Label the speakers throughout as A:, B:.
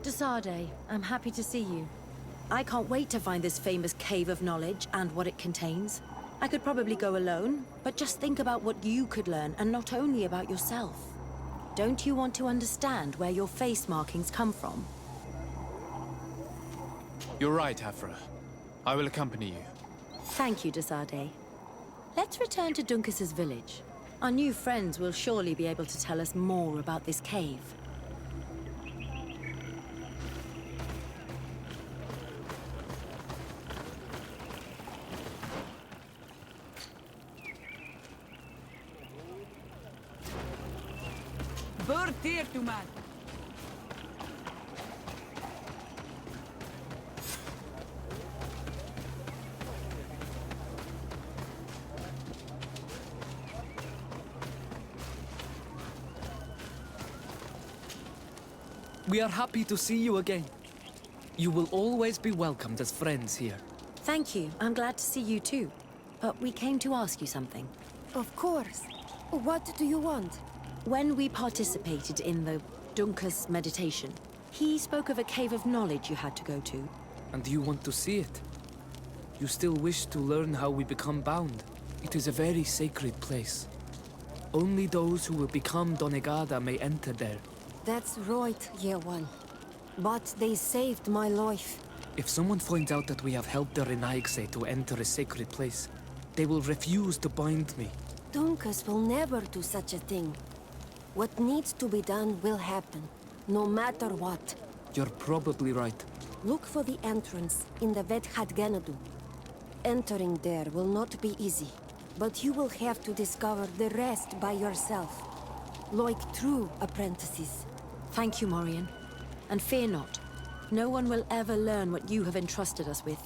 A: Desade, I'm happy to see you. I can't wait to find this famous cave of knowledge and what it contains. I could probably go alone, but just think about what you could learn, and not only about yourself. Don't you want to understand where your face markings come from?
B: You're right, Afra. I will accompany you.
A: Thank you, Desade. Let's return to Duncas's village. Our new friends will surely be able to tell us more about this cave.
C: Bird here to man.
D: We are happy to see you again. You will always be welcomed as friends here.
A: Thank you. I'm glad to see you too. But we came to ask you something.
E: Of course. What do you want?
A: When we participated in the Duncas meditation, he spoke of a cave of knowledge you had to go to.
D: And you want to see it? You still wish to learn how we become bound? It is a very sacred place. Only those who will become Donegada may enter there.
E: That's right, Year One. But they saved my life.
D: If someone finds out that we have helped the Renaigse to enter a sacred place, they will refuse to bind me.
E: Duncas will never do such a thing. What needs to be done will happen, no matter what.
D: You're probably right.
E: Look for the entrance in the Vedhat Ganadu. Entering there will not be easy, but you will have to discover the rest by yourself. Like true apprentices.
A: Thank you, Morian. And fear not. No one will ever learn what you have entrusted us with.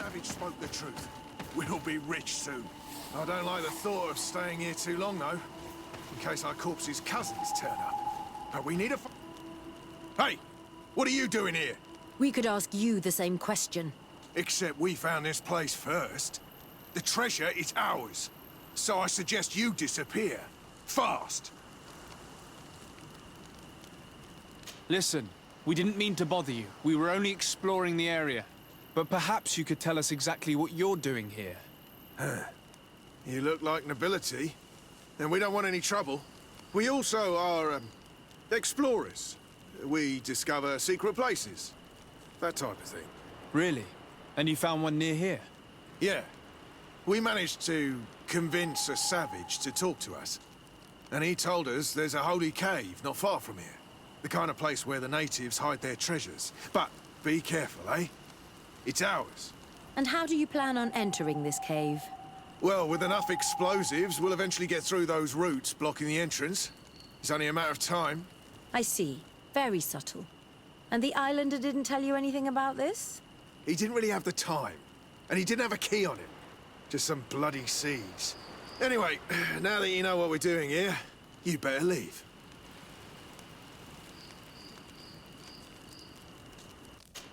C: Savage spoke the truth. We'll be rich soon. I don't like the thought of staying here too long, though. In case our corpse's cousins turn up. But we need a... Hey! What are you doing here?
A: We could ask you the same question.
C: Except we found this place first. The treasure is ours. So I suggest you disappear. Fast!
B: Listen, we didn't mean to bother you. We were only exploring the area. But perhaps you could tell us exactly what you're doing here.
C: You look like nobility. And we don't want any trouble. We also are, explorers. We discover secret places. That type of thing.
B: Really? And you found one near here?
C: Yeah. We managed to convince a savage to talk to us. And he told us there's a holy cave not far from here. The kind of place where the natives hide their treasures. But be careful, eh? It's ours.
A: And how do you plan on entering this cave?
C: Well, with enough explosives, we'll eventually get through those roots blocking the entrance. It's only a matter of time.
A: I see. Very subtle. And the Islander didn't tell you anything about this?
C: He didn't really have the time. And he didn't have a key on him. Just some bloody seeds. Anyway, now that you know what we're doing here, you better leave.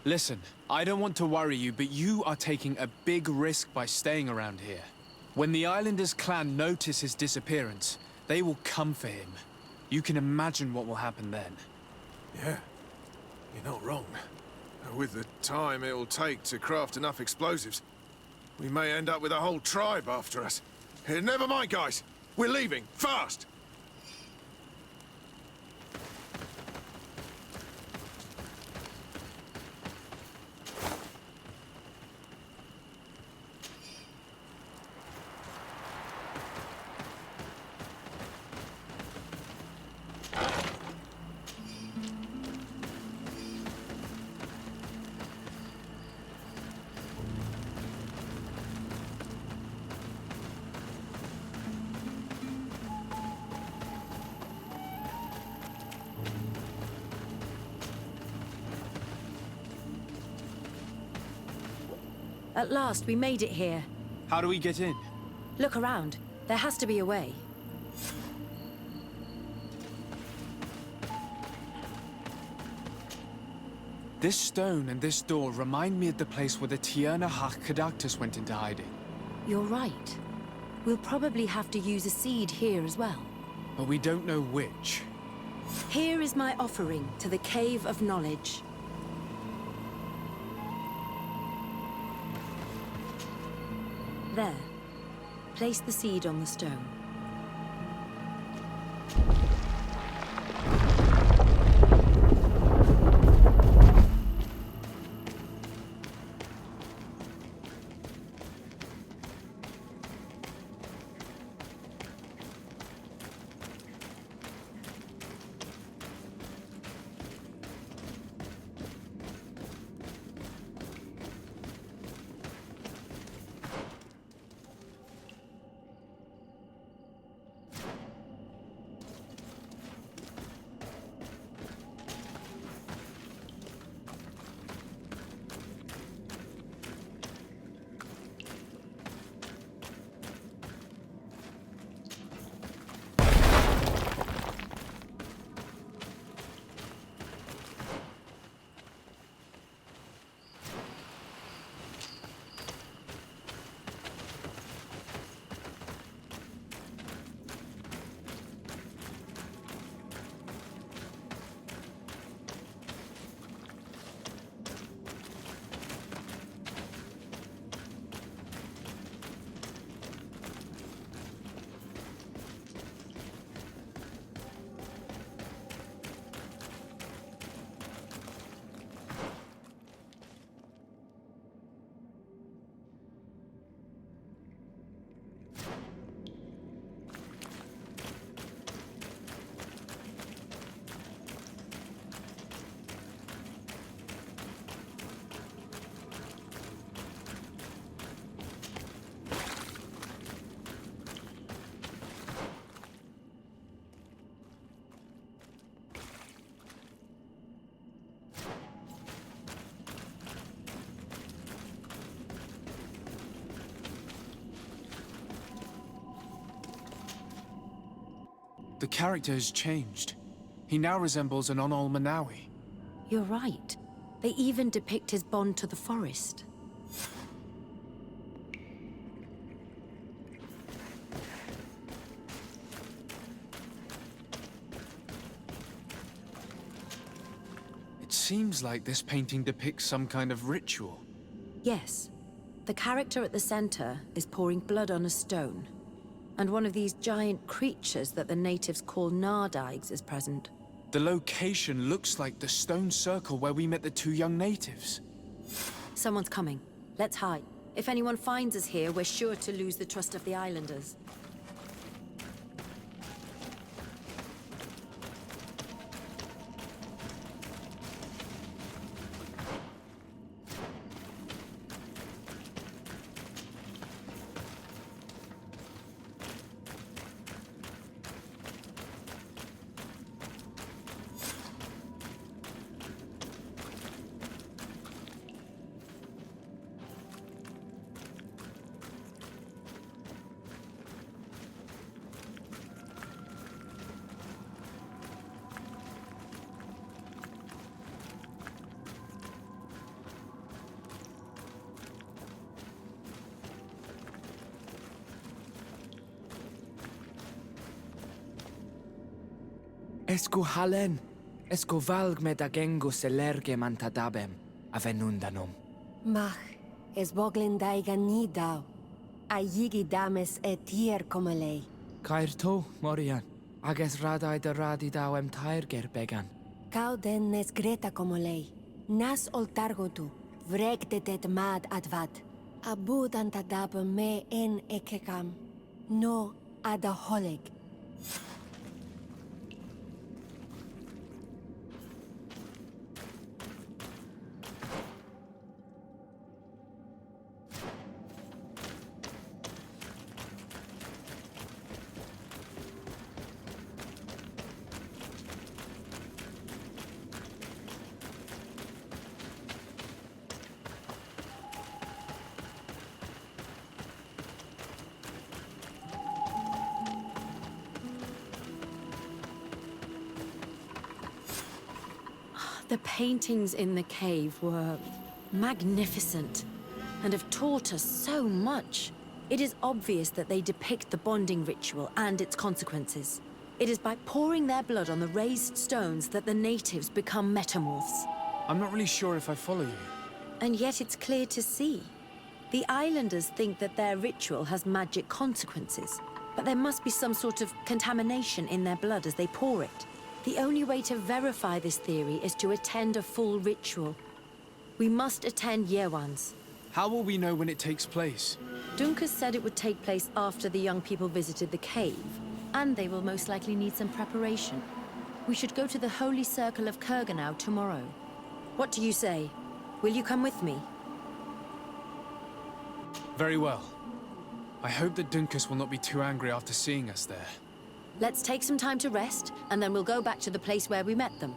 B: Listen, I don't want to worry you, but you are taking a big risk by staying around here. When the Islanders' clan notice his disappearance, they will come for him. You can imagine what will happen then.
C: Yeah, you're not wrong. With the time it'll take to craft enough explosives, we may end up with a whole tribe after us. Never mind, guys. We're leaving, fast!
A: At last, we made it here.
B: How do we get in?
A: Look around. There has to be a way.
B: This stone and this door remind me of the place where the Tierna Hach Cadactus went into hiding.
A: You're right. We'll probably have to use a seed here as well.
B: But we don't know which.
A: Here is my offering to the Cave of Knowledge. There. Place the seed on the stone.
B: The character has changed. He now resembles an Onol Manawi.
A: You're right. They even depict his bond to the forest.
B: It seems like this painting depicts some kind of ritual.
A: Yes. The character at the center is pouring blood on a stone. And one of these giant creatures that the natives call Nardaigs is present.
B: The location looks like the stone circle where we met the two young natives.
A: Someone's coming. Let's hide. If anyone finds us here, we're sure to lose the trust of the islanders.
D: Esco halen, esco valg med agengo selerge mantadabem, avenundanum.
E: Mach, es boglendaiga ni dau. A yigi dames et hier komalei.
D: Cair to, Morian, ages radai de radi dawem tairger began.
E: Kau den nes greta komalei. Nas oltargotu, vrektetet mad advat. Abud antadab me en ekekam. No adaholeg.
A: The paintings in the cave were magnificent and have taught us so much. It is obvious that they depict the bonding ritual and its consequences. It is by pouring their blood on the raised stones that the natives become metamorphs.
B: I'm not really sure if I follow you.
A: And yet it's clear to see. The islanders think that their ritual has magic consequences, but there must be some sort of contamination in their blood as they pour it. The only way to verify this theory is to attend a full ritual. We must attend Yewan's.
B: How will we know when it takes place?
A: Dunkus said it would take place after the young people visited the cave, and they will most likely need some preparation. We should go to the Holy Circle of Kurganau tomorrow. What do you say? Will you come with me?
B: Very well. I hope that Dunkus will not be too angry after seeing us there.
A: Let's take some time to rest, and then we'll go back to the place where we met them.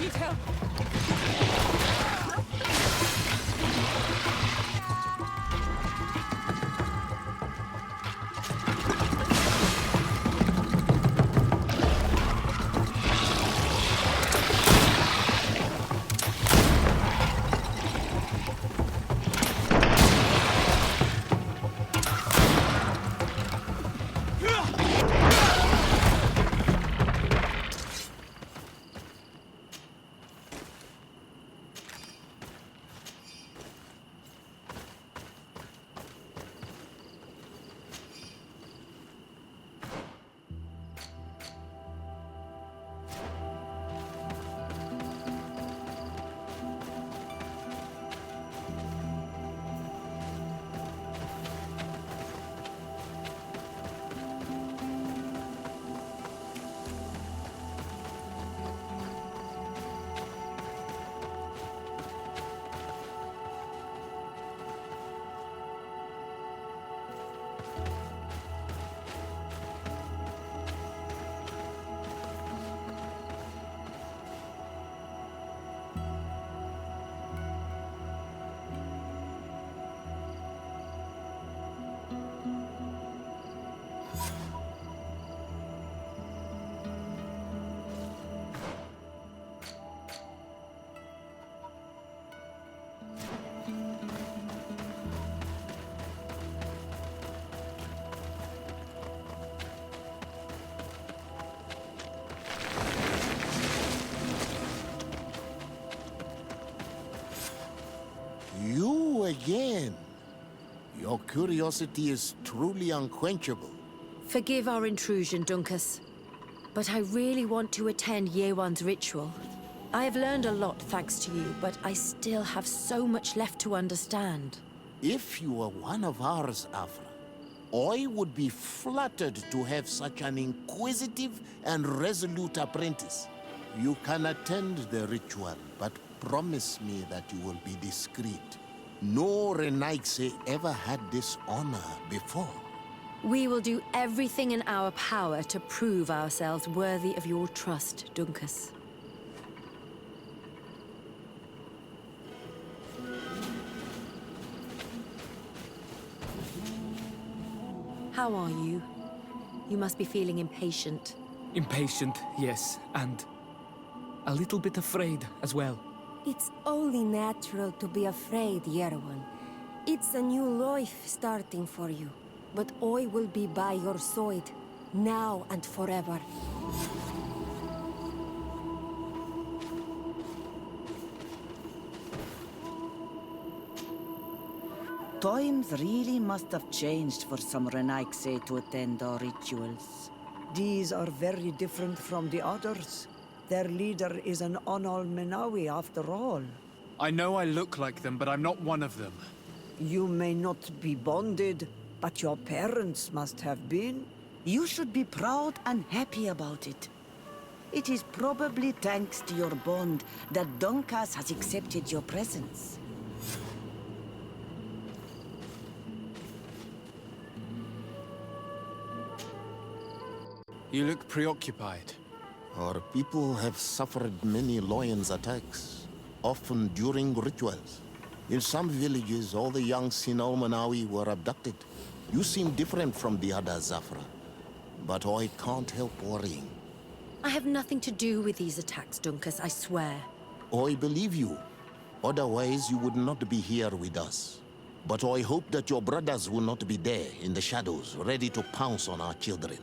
D: need help!
F: You again. Your curiosity is truly unquenchable.
A: Forgive our intrusion, Dunkus. But I really want to attend Yewan's ritual. I have learned a lot thanks to you, but I still have so much left to understand.
F: If you were one of ours, Afra, I would be flattered to have such an inquisitive and resolute apprentice. You can attend the ritual, but promise me that you will be discreet. No Renaigse ever had this honor before.
A: We will do everything in our power to prove ourselves worthy of your trust, Dunkus. How are you? You must be feeling impatient.
D: Impatient, yes, and a little bit afraid as well.
E: It's only natural to be afraid, Yerewan. It's a new life starting for you. But I will be by your side, now and forever.
G: Times really must have changed for some Renaigse to attend our rituals.
H: These are very different from the others. Their leader is an Onal Menawi after all.
B: I know I look like them, but I'm not one of them.
H: You may not be bonded, but your parents must have been.
G: You should be proud and happy about it. It is probably thanks to your bond that Dunkas has accepted your presence.
B: You look preoccupied.
F: Our people have suffered many lions' attacks, often during rituals. In some villages, all the young Sinal Manawi were abducted. You seem different from the others, Zafra. But I can't help worrying.
A: I have nothing to do with these attacks, Dunkus, I swear.
F: I believe you. Otherwise, you would not be here with us. But I hope that your brothers will not be there in the shadows, ready to pounce on our children.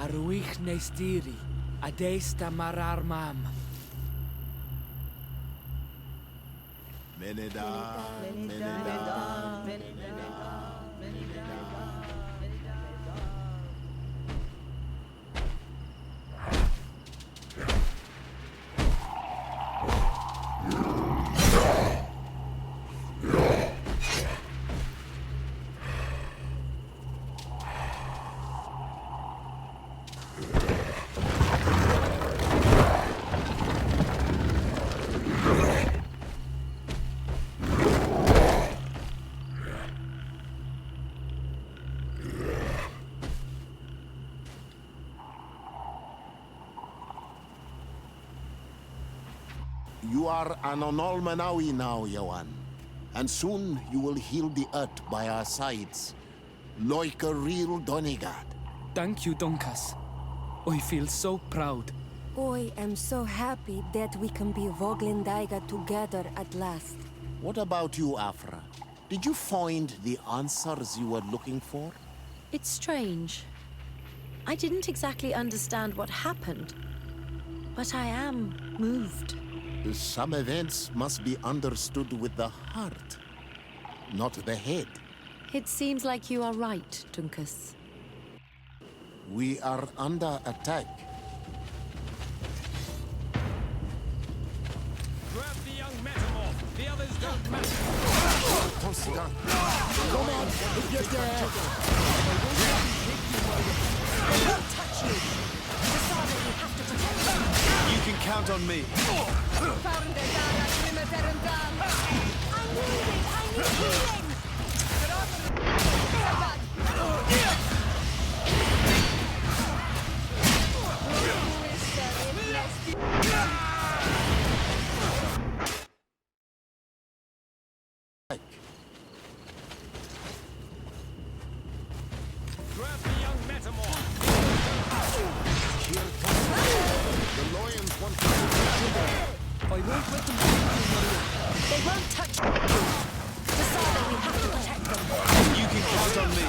D: Aruich Nestiri, Adesta Marar Mam.
F: Meneda, Meneda. You are an Onolmanawi now, Yawan. And soon you will heal the earth by our sides, like a real Donegard.
D: Thank you, Donkas. I feel so proud.
E: I am so happy that we can be Voglendaiga together at last.
F: What about you, Afra? Did you find the answers you were looking for?
A: It's strange. I didn't exactly understand what happened, but I am moved.
F: Some events must be understood with the heart, not the head.
A: It seems like you are right, Dunkus.
F: We are under attack.
I: Grab the young metamorph. The others don't matter.
E: Come on, if you're there. I won't touch you. Decide that we have to protect them.
B: You can count on me.
E: I need healing.
I: Grab the young metamorph.
F: The lions want to...
D: I won't let them take you, Maria.
A: They won't touch you. Decide we have to protect them.
B: You can count on me.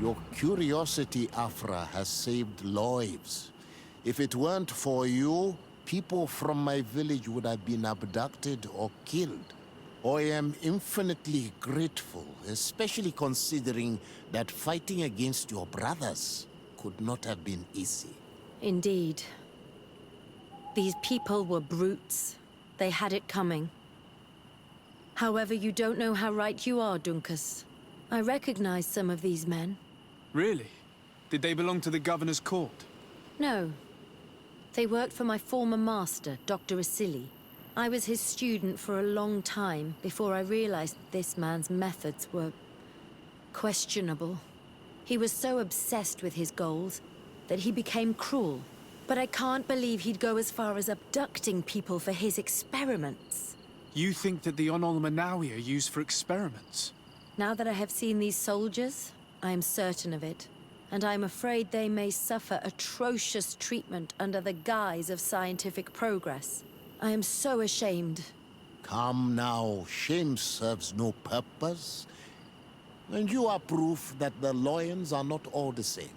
F: Your curiosity, Afra, has saved lives. If it weren't for you, people from my village would have been abducted or killed. I am infinitely grateful, especially considering that fighting against your brothers could not have been easy.
A: Indeed. These people were brutes. They had it coming. However, you don't know how right you are, Dunkus. I recognize some of these men.
B: Really? Did they belong to the governor's court?
A: No. They worked for my former master, Dr. Asili. I was his student for a long time before I realized this man's methods were questionable. He was so obsessed with his goals that he became cruel. But I can't believe he'd go as far as abducting people for his experiments.
B: You think that the Onolmanawi are used for experiments?
A: Now that I have seen these soldiers, I am certain of it. And I'm afraid they may suffer atrocious treatment under the guise of scientific progress. I am so ashamed.
F: Come now, shame serves no purpose. And you are proof that the lions are not all the same.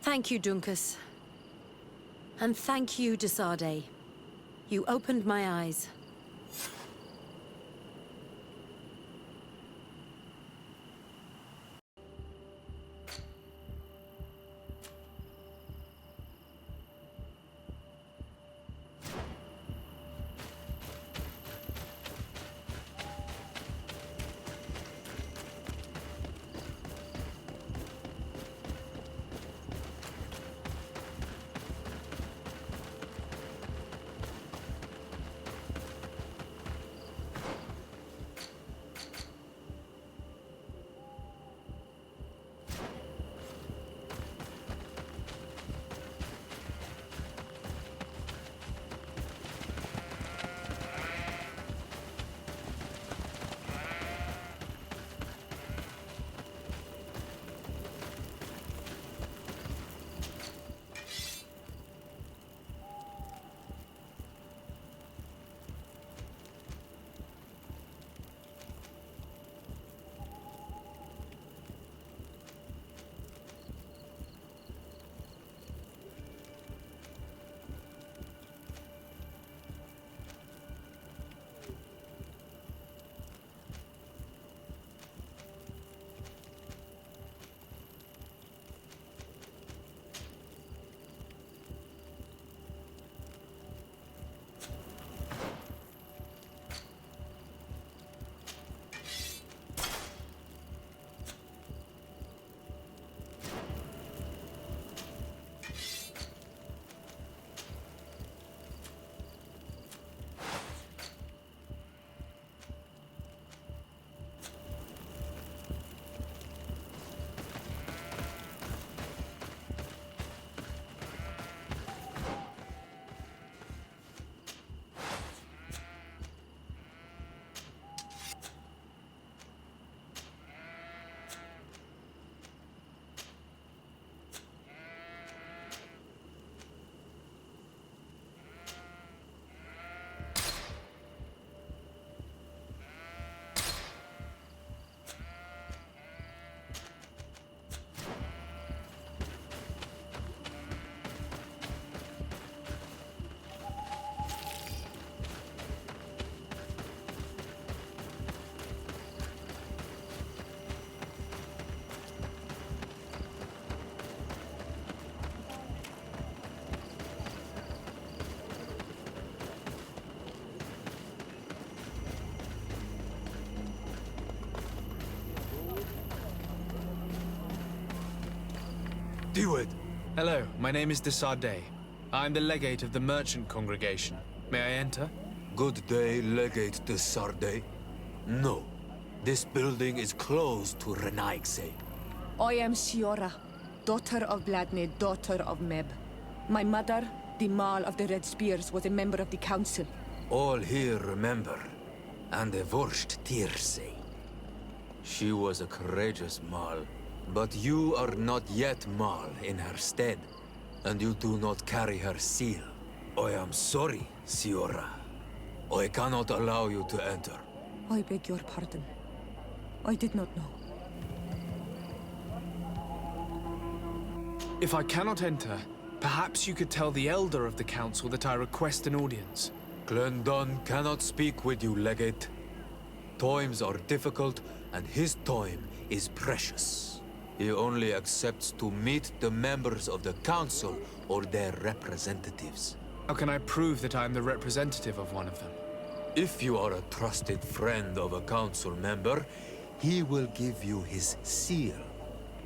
A: Thank you, Dunkus. And thank you, Desade. You opened my eyes.
J: Kiwid.
B: Hello, my name is de Sardet. I'm the legate of the merchant congregation. May I enter?
J: Good day, Legate de Sardet. No. This building is closed to Renaigse.
K: I am Cera, daughter of Bladne, daughter of Meb. My mother, the Mal of the Red Spears, was a member of the council.
J: All here remember, and the Wurst Tirse. She was a courageous Mal, but you are not yet Mal in her stead, and you do not carry her seal. I am sorry, Ciora. I cannot allow you to enter.
K: I beg your pardon. I did not know.
B: If I cannot enter, perhaps you could tell the Elder of the Council that I request an audience.
J: Glendan cannot speak with you, Legate. Times are difficult, and his time is precious. He only accepts to meet the members of the Council or their representatives.
B: How can I prove that I am the representative of one of them?
J: If you are a trusted friend of a Council member, he will give you his seal,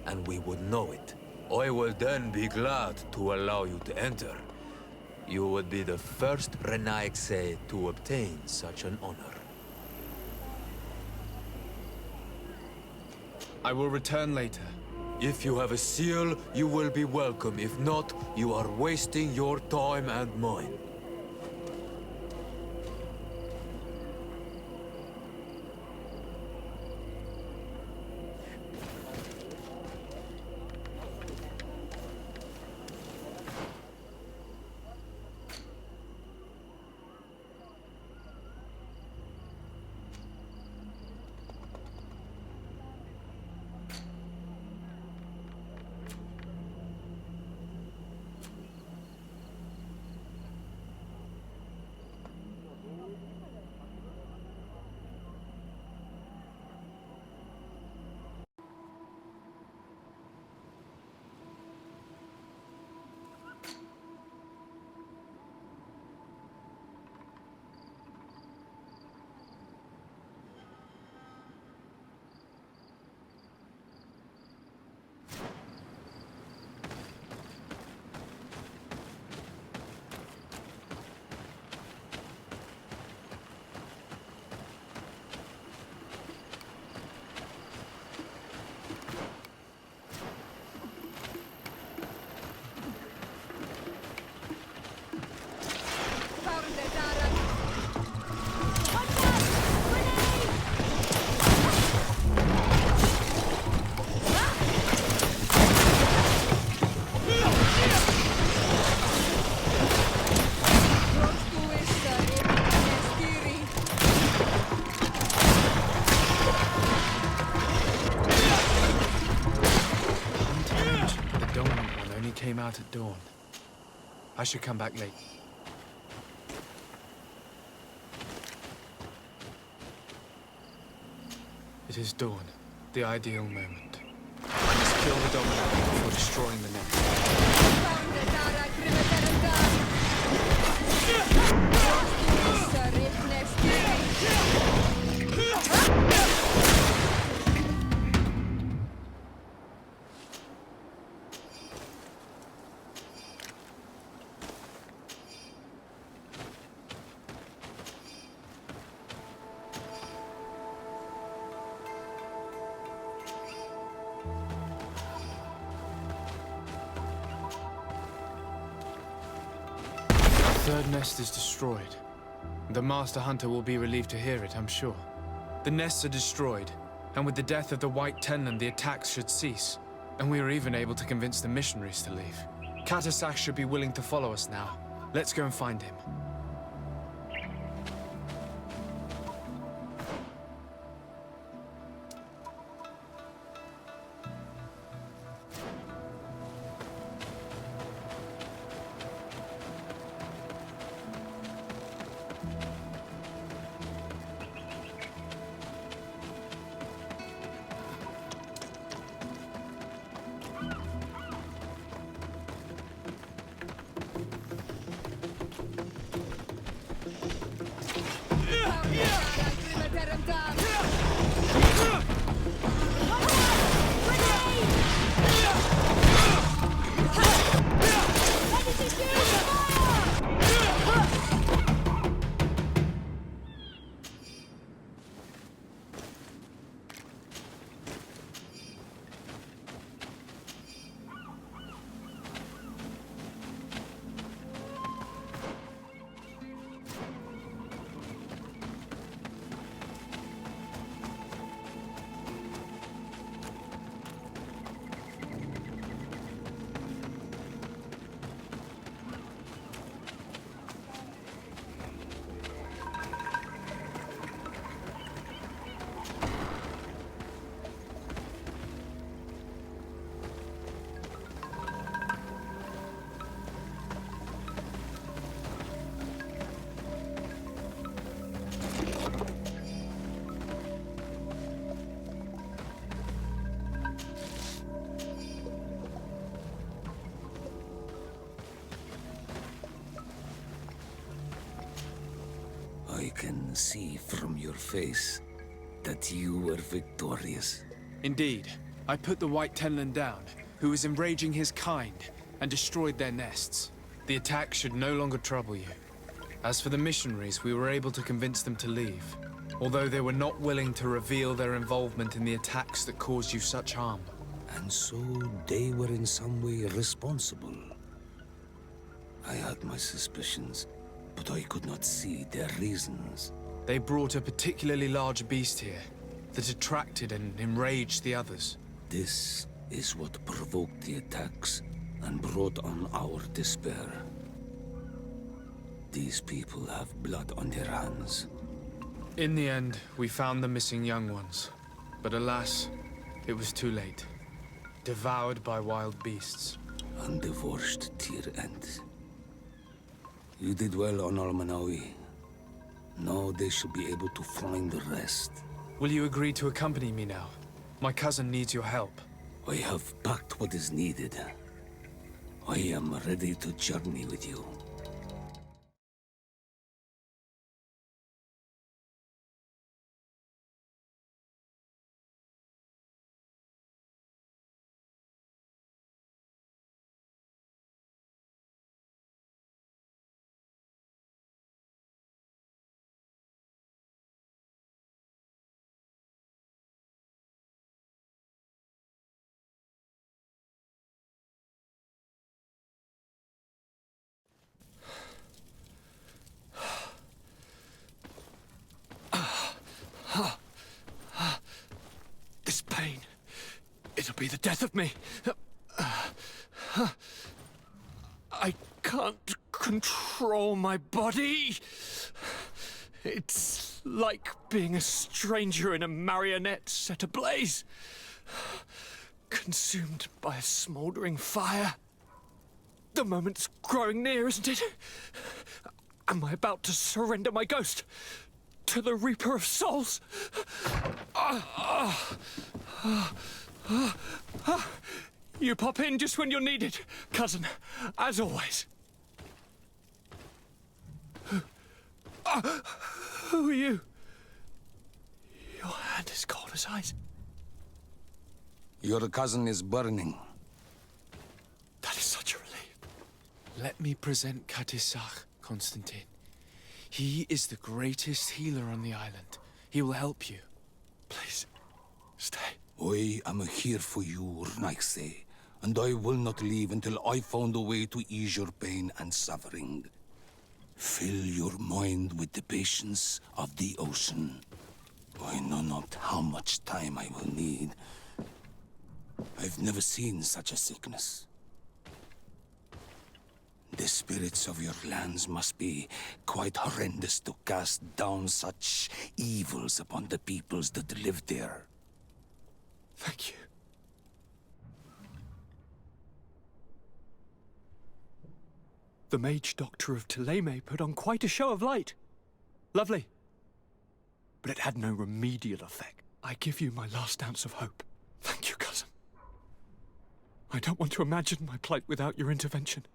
J: and we would know it. I will then be glad to allow you to enter. You would be the first Renaigse to obtain such an honor.
B: I will return later.
J: If you have a seal, you will be welcome. If not, you are wasting your time and mine.
B: Came out at dawn. I should come back late. It is dawn, the ideal moment. I must kill the dominant before destroying the The third nest is destroyed. The Master Hunter will be relieved to hear it, I'm sure. The nests are destroyed, and with the death of the White Tenland, the attacks should cease. And we were even able to convince the missionaries to leave. Katasak should be willing to follow us now. Let's go and find him.
L: I can see from your face that you were victorious.
B: Indeed. I put the White Tenlin down, who was enraging his kind, and destroyed their nests. The attack should no longer trouble you. As for the missionaries, we were able to convince them to leave, although they were not willing to reveal their involvement in the attacks that caused you such harm.
L: And so they were in some way responsible. I had my suspicions, but I could not see their reasons.
B: They brought a particularly large beast here that attracted and enraged the others.
L: This is what provoked the attacks and brought on our despair. These people have blood on their hands.
B: In the end, we found the missing young ones. But alas, it was too late. Devoured by wild beasts.
L: And divorced Tyr end. You did well on Almanawi. Now they should be able to find the rest.
B: Will you agree to accompany me now? My cousin needs your help.
L: I have packed what is needed. I am ready to journey with you.
I: This pain, it'll be the death of me. I can't control my body. It's like being a stranger in a marionette set ablaze. Consumed by a smouldering fire. The moment's growing near, isn't it? Am I about to surrender my ghost to the Reaper of Souls? You pop in just when you're needed, cousin, as always. Who are you? Your hand is cold as ice.
L: Your cousin is burning.
I: That is such a relief.
B: Let me present Katisach, Constantin. He is the greatest healer on the island. He will help you.
I: Please, stay.
L: I am here for you, Urnaxe, and I will not leave until I found a way to ease your pain and suffering. Fill your mind with the patience of the ocean. I know not how much time I will need. I've never seen such a sickness. The spirits of your lands must be quite horrendous to cast down such evils upon the peoples that live there.
I: Thank you. The mage doctor of Thélème put on quite a show of light. Lovely. But it had no remedial effect. I give you my last ounce of hope. Thank you, cousin. I don't want to imagine my plight without your intervention.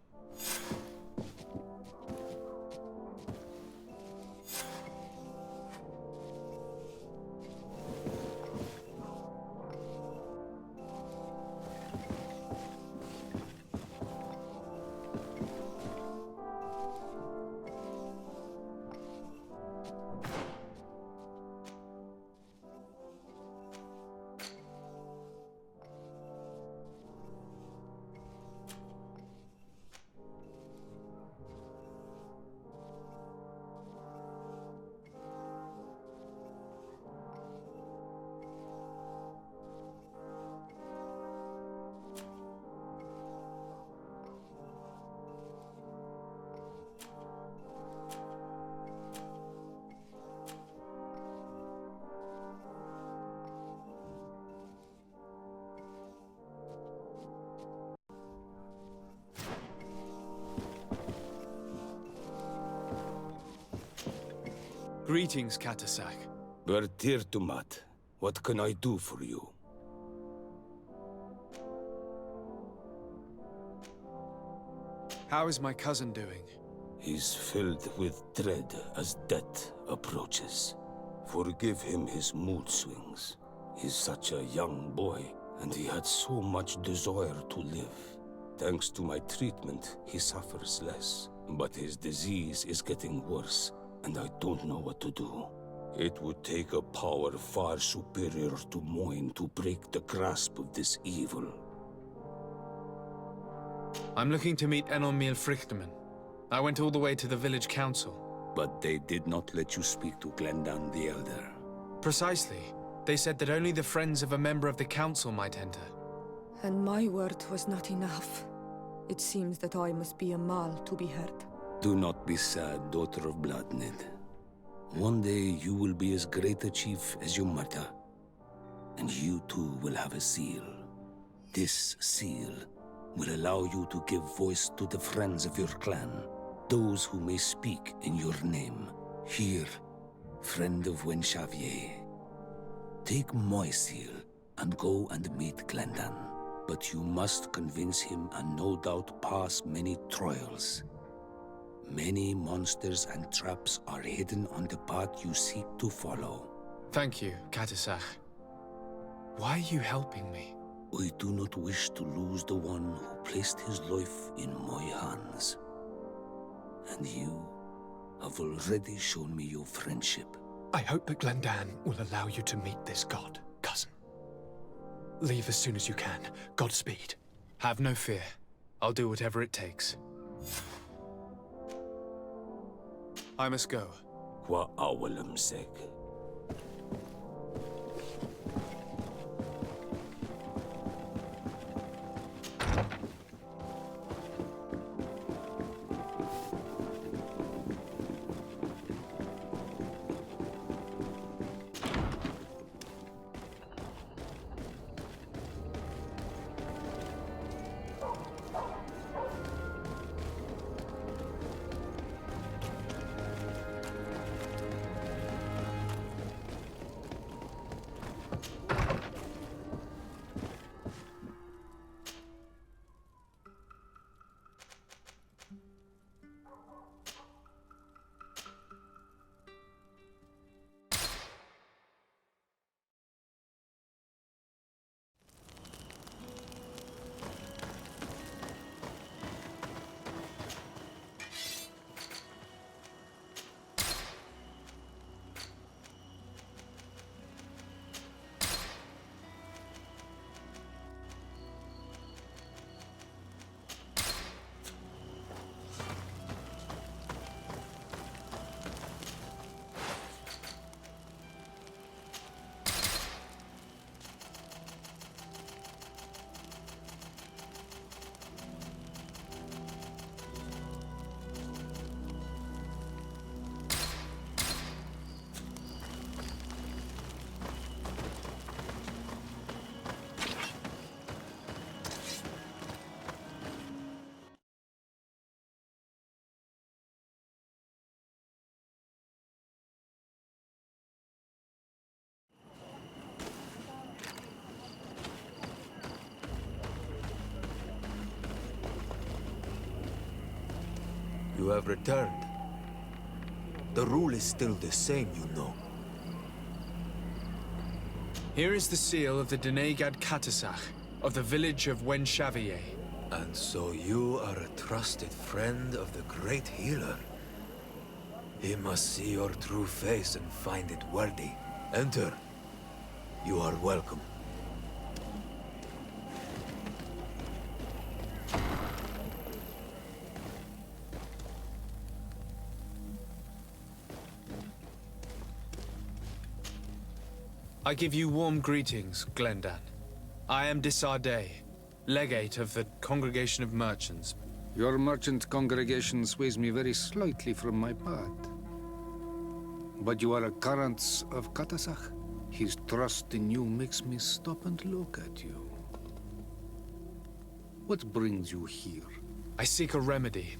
B: Greetings, Katasak.
L: Bertirtumat, what can I do for you?
B: How is my cousin doing?
L: He's filled with dread as death approaches. Forgive him his mood swings. He's such a young boy, and he had so much desire to live. Thanks to my treatment, he suffers less. But his disease is getting worse, and I don't know what to do. It would take a power far superior to mine to break the grasp of this evil.
B: I'm looking to meet Enormil Frichterman. I went all the way to the village council.
L: But they did not let you speak to Glendan the Elder.
B: Precisely. They said that only the friends of a member of the council might enter.
K: And my word was not enough. It seems that I must be a Mal to be heard.
L: Do not be sad, daughter of Bloodnid. One day you will be as great a chief as your mother. And you too will have a seal. This seal will allow you to give voice to the friends of your clan, those who may speak in your name. Here, friend of Wenxavier. Take my seal and go and meet Glendan. But you must convince him and no doubt pass many trials. Many monsters and traps are hidden on the path you seek to follow.
B: Thank you, Katasach. Why are you helping me?
L: I do not wish to lose the one who placed his life in my hands. And you have already shown me your friendship.
I: I hope that Glendan will allow you to meet this god, cousin. Leave as soon as you can. Godspeed.
B: Have no fear. I'll do whatever it takes. I must go.
L: Qua awalam seg.
J: You have returned. The rule is still the same, you know.
B: Here is the seal of the Denegad Katasach, of the village of Wenxavier.
J: And so you are a trusted friend of the great healer. He must see your true face and find it worthy. Enter. You are welcome.
B: I give you warm greetings, Glendan. I am Disarday, legate of the Congregation of Merchants.
M: Your merchant congregation sways me very slightly from my path. But you are a current of Katasach. His trust in you makes me stop and look at you. What brings you here?
B: I seek a remedy.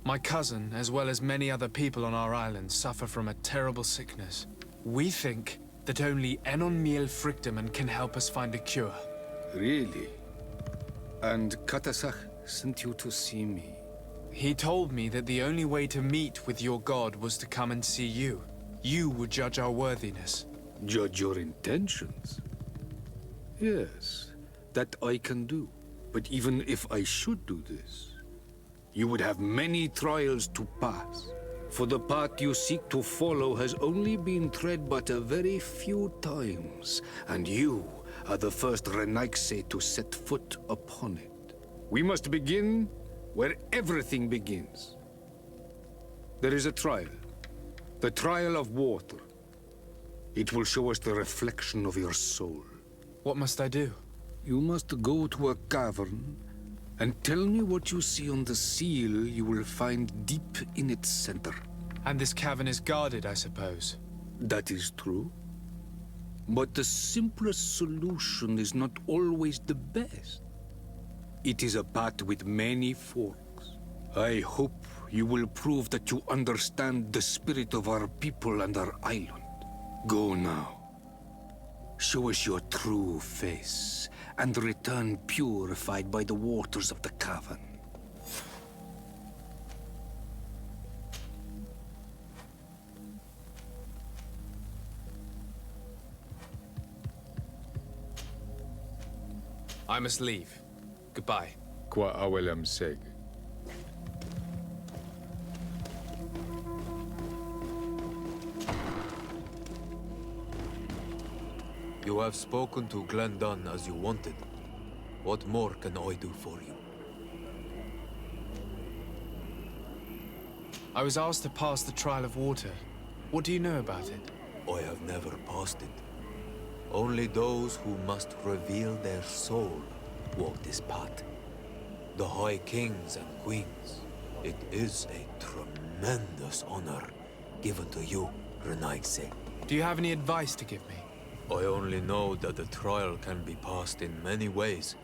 B: My cousin, as well as many other people on our island, suffer from a terrible sickness. We think that only Enormil Frichterman can help us find a cure.
M: Really? And Katasach sent you to see me.
B: He told me that the only way to meet with your god was to come and see you. You would judge our worthiness.
M: Judge your intentions? Yes, that I can do. But even if I should do this, you would have many trials to pass. For the path you seek to follow has only been tread but a very few times, and you are the first Renaigse to set foot upon it. We must begin where everything begins. There is a trial. The trial of water. It will show us the reflection of your soul.
B: What must I do?
M: You must go to a cavern and tell me what you see on the seal you will find deep in its center.
B: And this cavern is guarded, I suppose.
M: That is true. But the simplest solution is not always the best. It is a path with many forks. I hope you will prove that you understand the spirit of our people and our island. Go now. Show us your true face, and return purified by the waters of the cavern.
B: I must leave. Goodbye.
N: Qua awelam seg.
J: You have spoken to Glendan as you wanted. What more can I do for you?
B: I was asked to pass the trial of water. What do you know about it?
J: I have never passed it. Only those who must reveal their soul walk this path. The High Kings and Queens. It is a tremendous honor given to you, Renaigse.
B: Do you have any advice to give me?
J: I only know that the trial can be passed in many ways,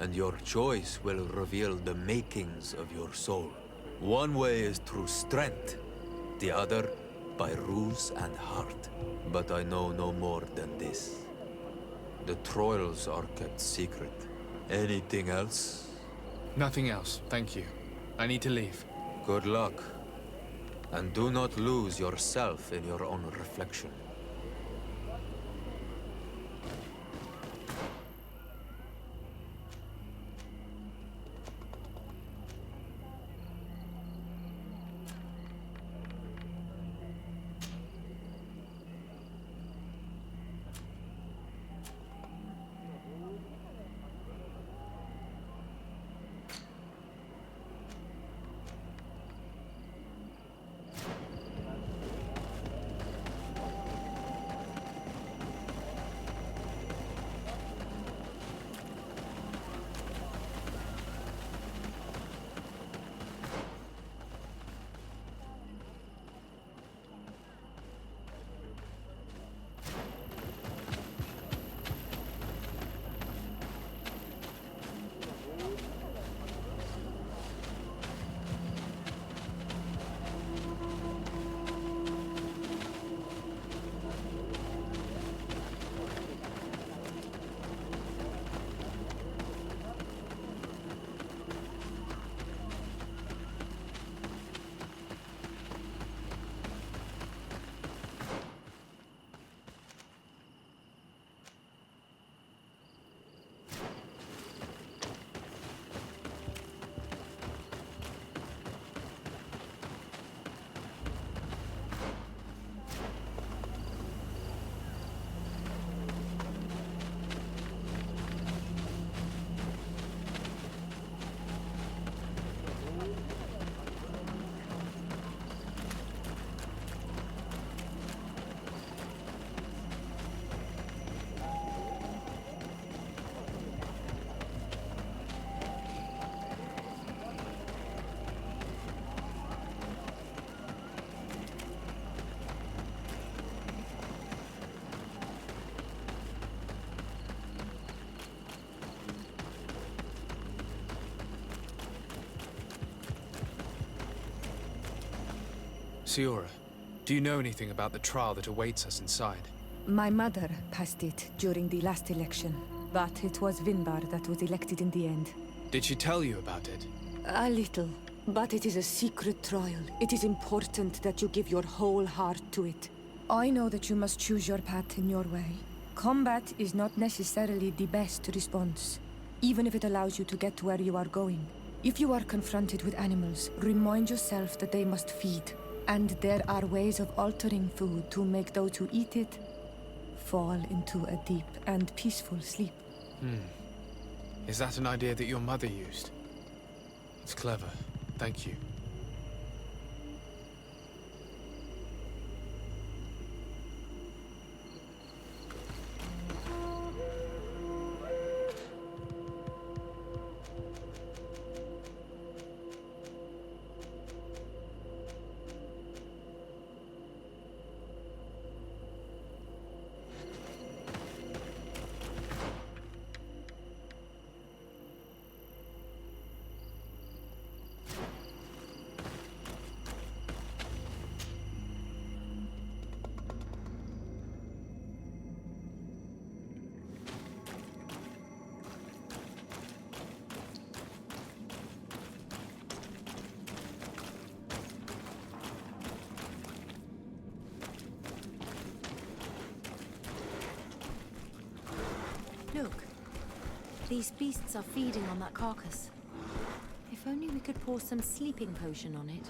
J: and your choice will reveal the makings of your soul. One way is through strength, the other by ruse and heart. But I know no more than this. The trials are kept secret. Anything else?
B: Nothing else, thank you. I need to leave.
J: Good luck. And do not lose yourself in your own reflection.
B: Cera, do you know anything about the trial that awaits us inside?
K: My mother passed it during the last election, but it was Vinbar that was elected in the end.
B: Did she tell you about it?
K: A little. But it is a secret trial. It is important that you give your whole heart to it. I know that you must choose your path in your way. Combat is not necessarily the best response, even if it allows you to get to where you are going. If you are confronted with animals, remind yourself that they must feed, and there are ways of altering food to make those who eat it fall into a deep and peaceful sleep.
B: Is that an idea that your mother used? It's clever. Thank you.
A: Look, these beasts are feeding on that carcass. If only we could pour some sleeping potion on it.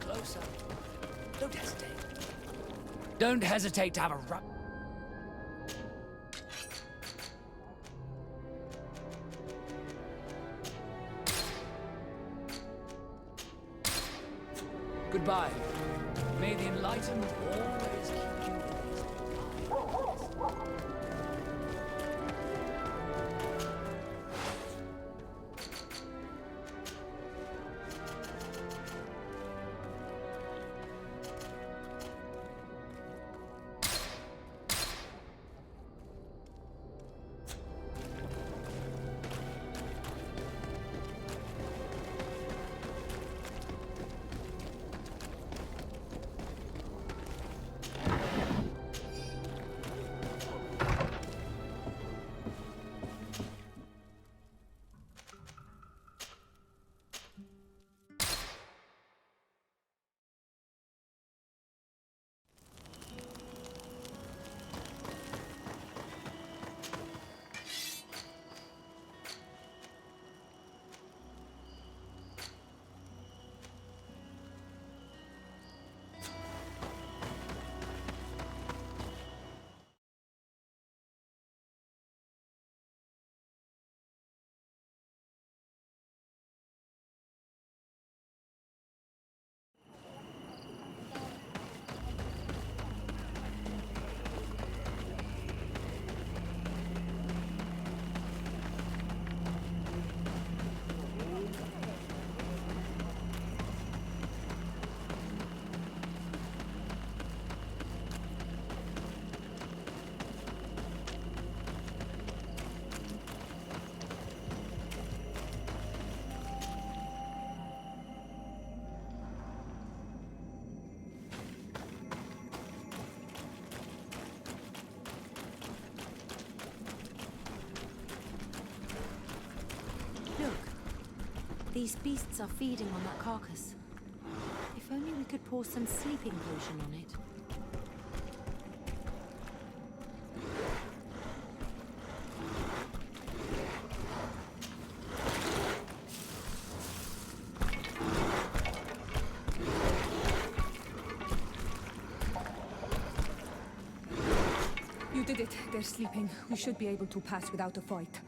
D: closer. Don't hesitate. Don't hesitate to have a rub. Goodbye. May the enlightened always keep you pleased.
A: These beasts are feeding on that carcass. If only we could pour some sleeping potion on it.
K: You did it. They're sleeping. We should be able to pass without a fight.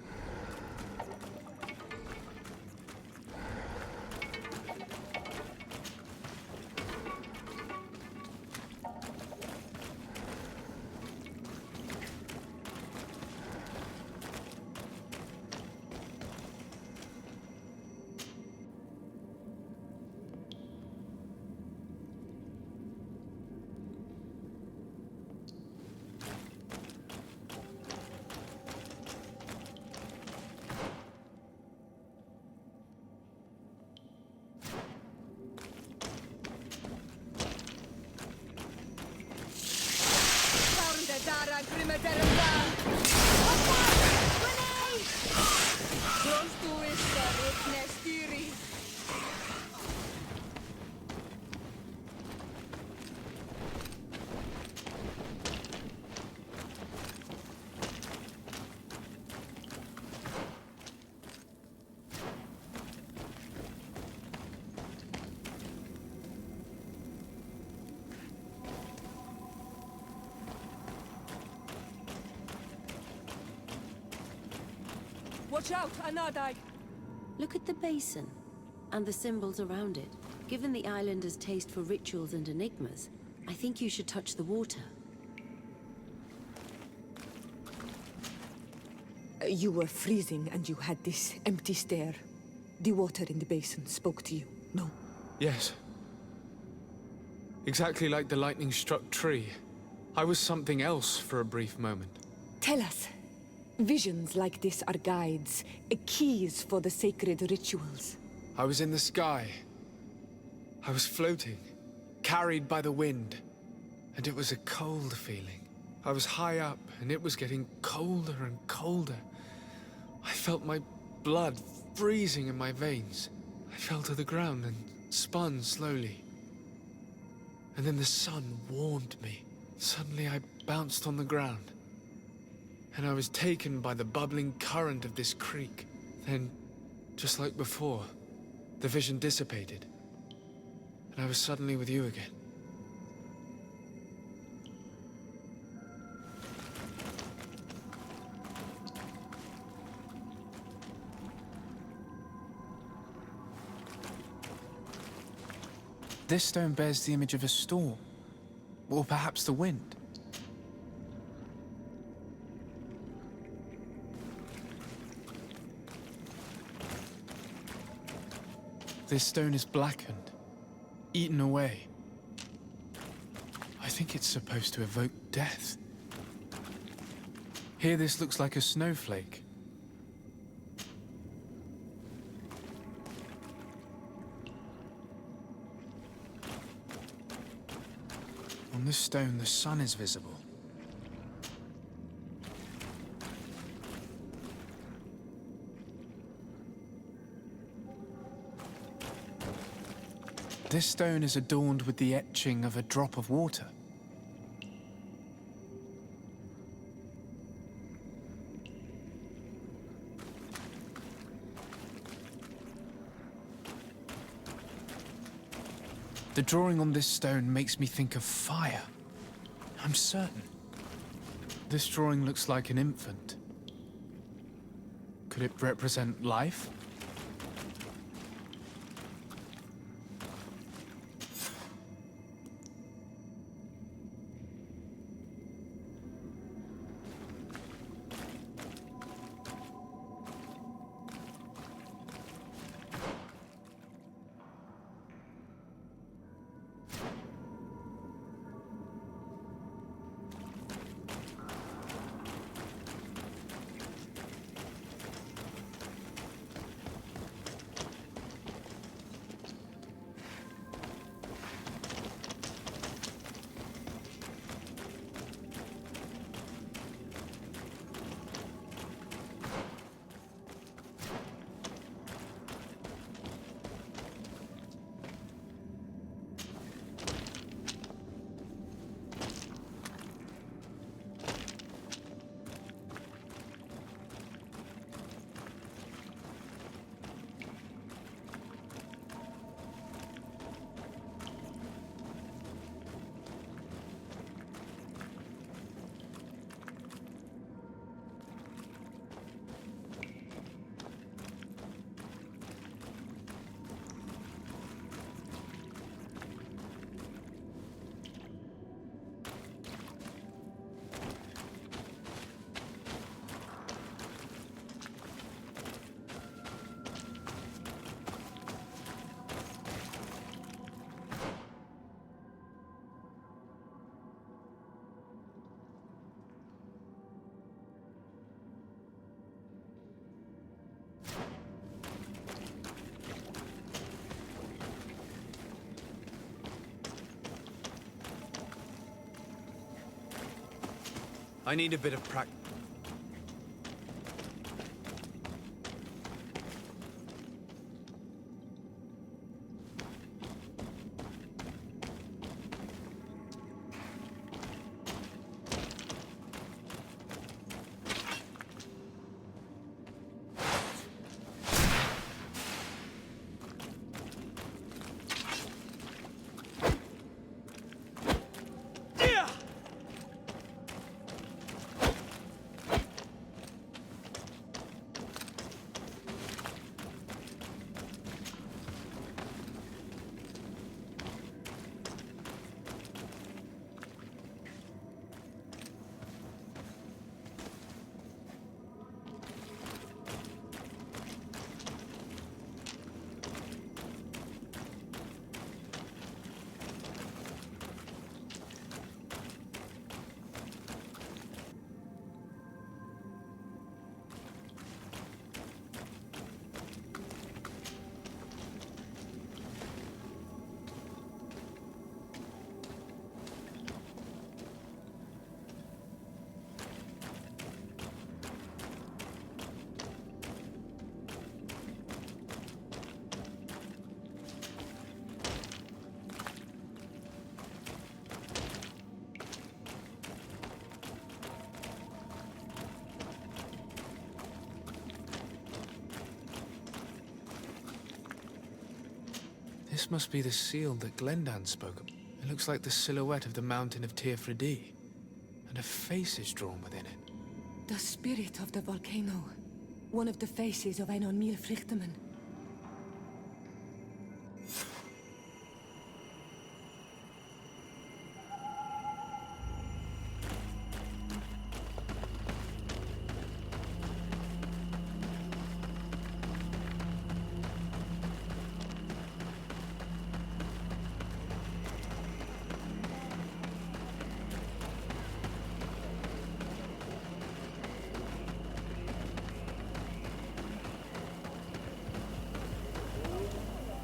K: Watch out, Anadai!
A: Look at the basin, and the symbols around it. Given the islanders' taste for rituals and enigmas, I think you should touch the water.
K: You were freezing and you had this empty stare. The water in the basin spoke to you, no?
B: Yes. Exactly like the lightning-struck tree. I was something else for a brief moment.
K: Tell us. Visions like this are guides, keys for the sacred rituals.
B: I was in the sky. I was floating, carried by the wind. And it was a cold feeling. I was high up, and it was getting colder and colder. I felt my blood freezing in my veins. I fell to the ground and spun slowly. And then the sun warmed me. Suddenly I bounced on the ground. And I was taken by the bubbling current of this creek. Then, just like before, the vision dissipated. And I was suddenly with you again. This stone bears the image of a storm, or perhaps the wind. This stone is blackened, eaten away. I think it's supposed to evoke death. Here this looks like a snowflake. On this stone, the sun is visible. This stone is adorned with the etching of a drop of water. The drawing on this stone makes me think of fire. I'm certain. This drawing looks like an infant. Could it represent life? I need a bit of practice. This must be the seal that Glendan spoke of. It looks like the silhouette of the mountain of Tirfredi, and a face is drawn within it.
K: The spirit of the volcano. One of the faces of Einon Milfrichtemann.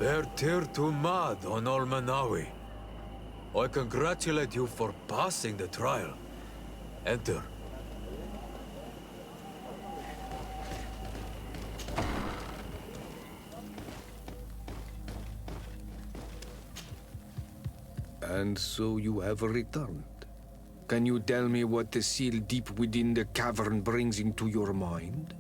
J: Bertir to mad on Almanawi. I congratulate you for passing the trial. Enter.
M: And so you have returned. Can you tell me what the seal deep within the cavern brings into your mind?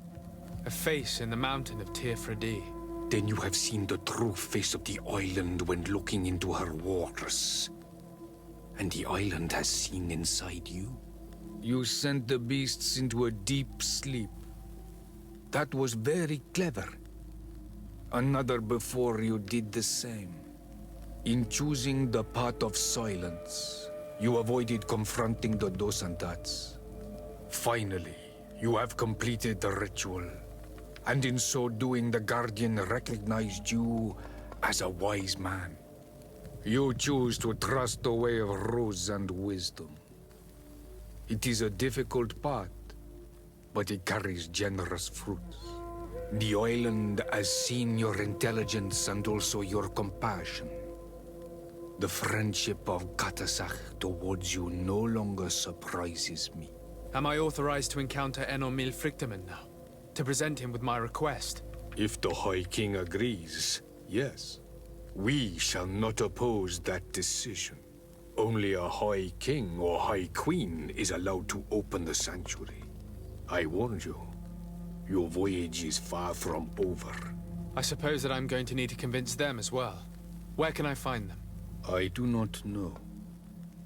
B: A face in the mountain of Tirfredi.
M: Then you have seen the true face of the island when looking into her waters. And the island has seen inside you. You sent the beasts into a deep sleep. That was very clever. Another before you did the same. In choosing the path of silence, you avoided confronting the Dosantats. Finally, you have completed the ritual. And in so doing, the Guardian recognized you as a wise man. You choose to trust the way of ruse and wisdom. It is a difficult path, but it carries generous fruits. The island has seen your intelligence and also your compassion. The friendship of Katasach towards you no longer surprises me.
B: Am I authorized to encounter Einon Milfrichtemann now? To present him with my request?
M: If the High King agrees, yes. We shall not oppose that decision. Only a High King or High Queen is allowed to open the sanctuary. I warned you. Your voyage is far from over.
B: I suppose that I'm going to need to convince them as well. Where can I find them?
M: I do not know.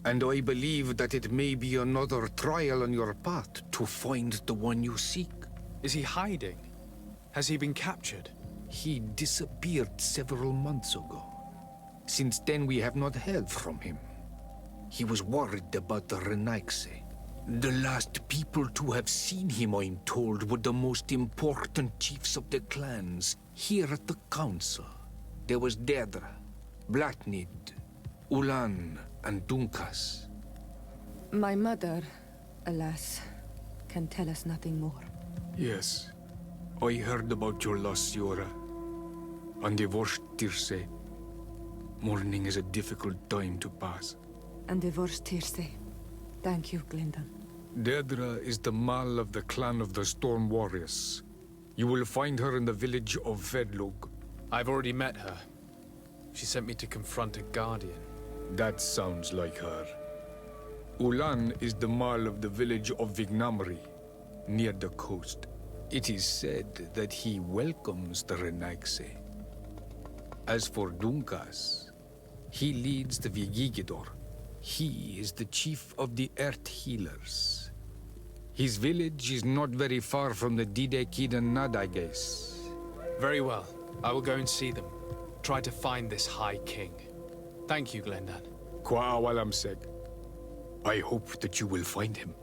M: And I believe that it may be another trial on your path to find the one you seek.
B: Is he hiding? Has he been captured?
M: He disappeared several months ago. Since then, we have not heard from him. He was worried about the Renaigse. The last people to have seen him, I'm told, were the most important chiefs of the clans here at the council. There was Deirdre, Blatnid, Ulan, and Dunkas.
K: My mother, alas, can tell us nothing more.
M: Yes, I heard about your loss, Cera. And divorced Tirse. Mourning is a difficult time to pass.
K: And divorced Tirse. Thank you, Glendan.
M: Deirdre is the Mal of the clan of the Storm Warriors. You will find her in the village of Vedlog.
B: I've already met her. She sent me to confront a guardian.
M: That sounds like her. Ulan is the Mal of the village of Vignamri, near the coast. It is said that he welcomes the Renaigse. As for Dunkas, he leads the Vigigidor. He is the chief of the Earth Healers. His village is not very far from the Didekidan Nadages.
B: Very well. I will go and see them. Try to find this High King. Thank you, Glendan.
M: Kwa'awalamseg. I hope that you will find him.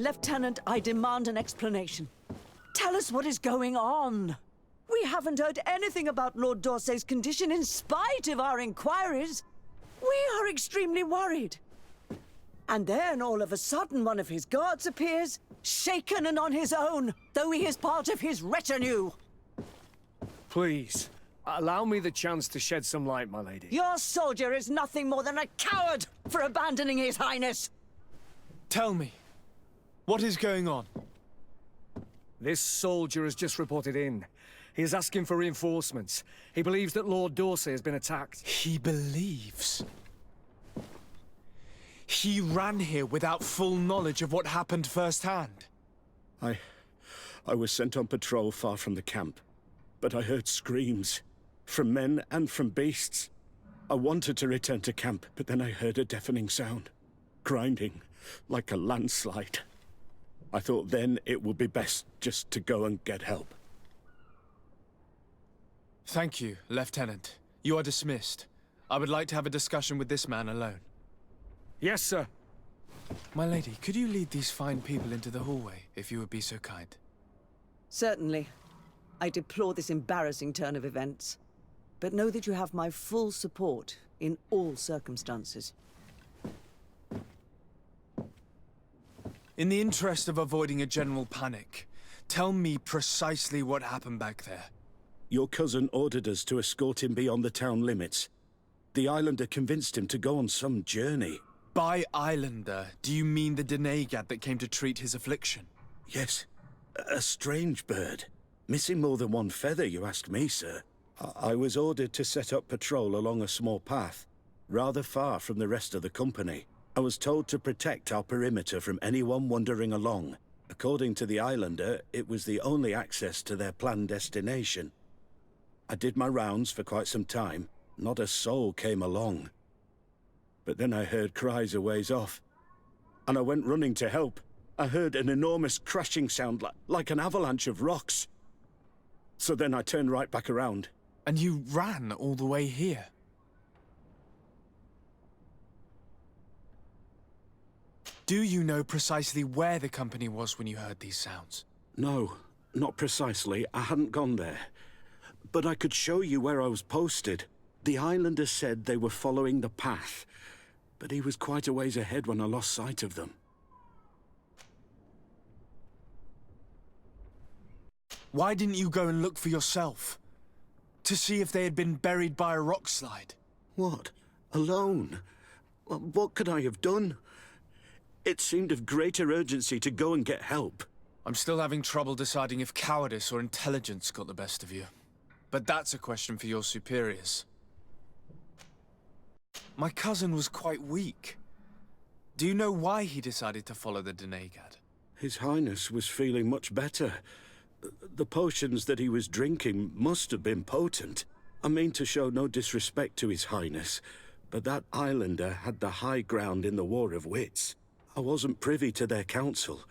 H: Lieutenant, I demand an explanation. Tell us what is going on. We haven't heard anything about Lord D'Orsay's condition in spite of our inquiries. We are extremely worried. And then, all of a sudden, one of his guards appears, shaken and on his own, though he is part of his retinue.
O: Please, allow me the chance to shed some light, my lady.
H: Your soldier is nothing more than a coward for abandoning his highness.
B: Tell me, what is going on?
O: This soldier has just reported in. He is asking for reinforcements. He believes that Lord D'Orsay has been attacked.
B: He believes? He ran here without full knowledge of what happened firsthand.
P: I was sent on patrol far from the camp, but I heard screams, from men and from beasts. I wanted to return to camp, but then I heard a deafening sound, grinding, like a landslide. I thought then it would be best just to go and get help.
B: Thank you, Lieutenant. You are dismissed. I would like to have a discussion with this man alone.
O: Yes, sir.
B: My lady, could you lead these fine people into the hallway, if you would be so kind?
H: Certainly. I deplore this embarrassing turn of events, but know that you have my full support in all circumstances.
B: In the interest of avoiding a general panic, tell me precisely what happened back there.
P: Your cousin ordered us to escort him beyond the town limits. The Islander convinced him to go on some journey.
B: By Islander, do you mean the Denegad that came to treat his affliction?
P: Yes. A strange bird. Missing more than one feather, you ask me, sir. I was ordered to set up patrol along a small path, rather far from the rest of the company. I was told to protect our perimeter from anyone wandering along. According to the Islander, it was the only access to their planned destination. I did my rounds for quite some time. Not a soul came along. But then I heard cries a ways off, and I went running to help. I heard an enormous crashing sound like an avalanche of rocks. So then I turned right back around.
B: And you ran all the way here? Do you know precisely where the company was when you heard these sounds?
P: No, not precisely. I hadn't gone there. But I could show you where I was posted. The Islander said they were following the path, but he was quite a ways ahead when I lost sight of them.
B: Why didn't you go and look for yourself? To see if they had been buried by a rock slide?
P: What? Alone? What could I have done? It seemed of greater urgency to go and get help.
B: I'm still having trouble deciding if cowardice or intelligence got the best of you. But that's a question for your superiors. My cousin was quite weak. Do you know why he decided to follow the Denegad?
P: His Highness was feeling much better. The potions that he was drinking must have been potent. I mean to show no disrespect to His Highness, but that Islander had the high ground in the War of Wits. I wasn't privy to their counsel.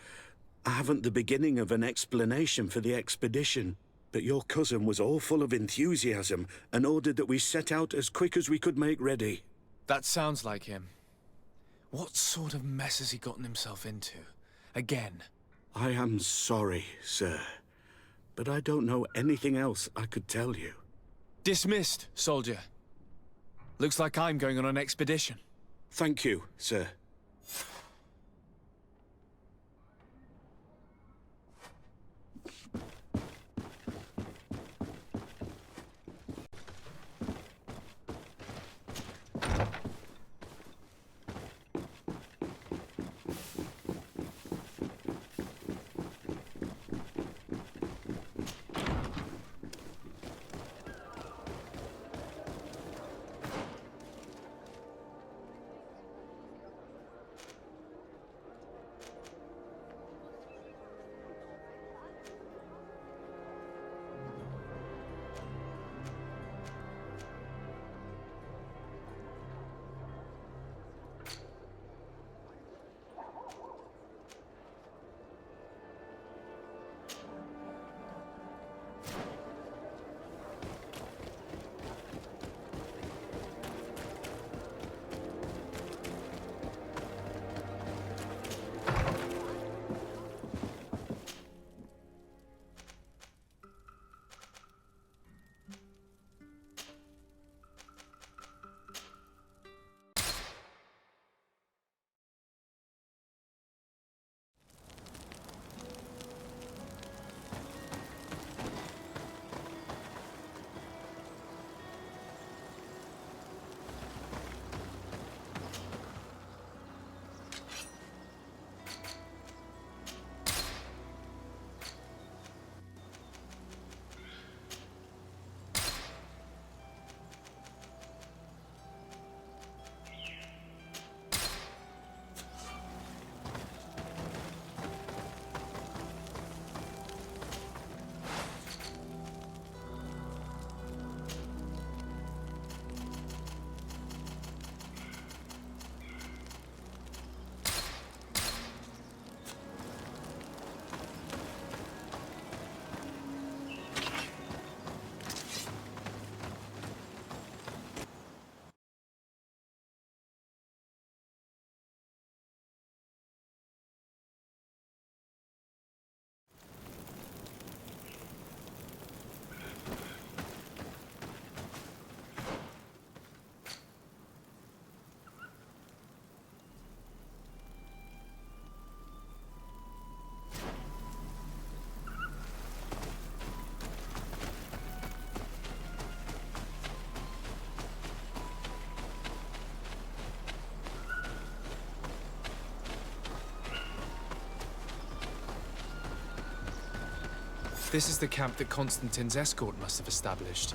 P: I haven't the beginning of an explanation for the expedition. But your cousin was all full of enthusiasm and ordered that we set out as quick as we could make ready.
B: That sounds like him. What sort of mess has he gotten himself into? Again?
P: I am sorry, sir. But I don't know anything else I could tell you.
B: Dismissed, soldier. Looks like I'm going on an expedition.
P: Thank you, sir.
B: This is the camp that Constantin's escort must have established.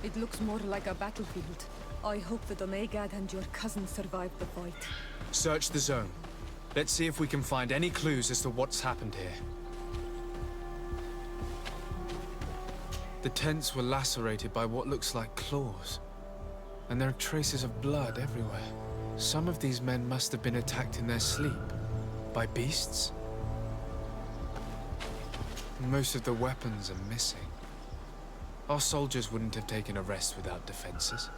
K: It looks more like a battlefield. I hope the Dorgred and your cousin survived the fight.
B: Search the zone. Let's see if we can find any clues as to what's happened here. The tents were lacerated by what looks like claws. And there are traces of blood everywhere. Some of these men must have been attacked in their sleep. By beasts? Most of the weapons are missing. Our soldiers wouldn't have taken a rest without defenses.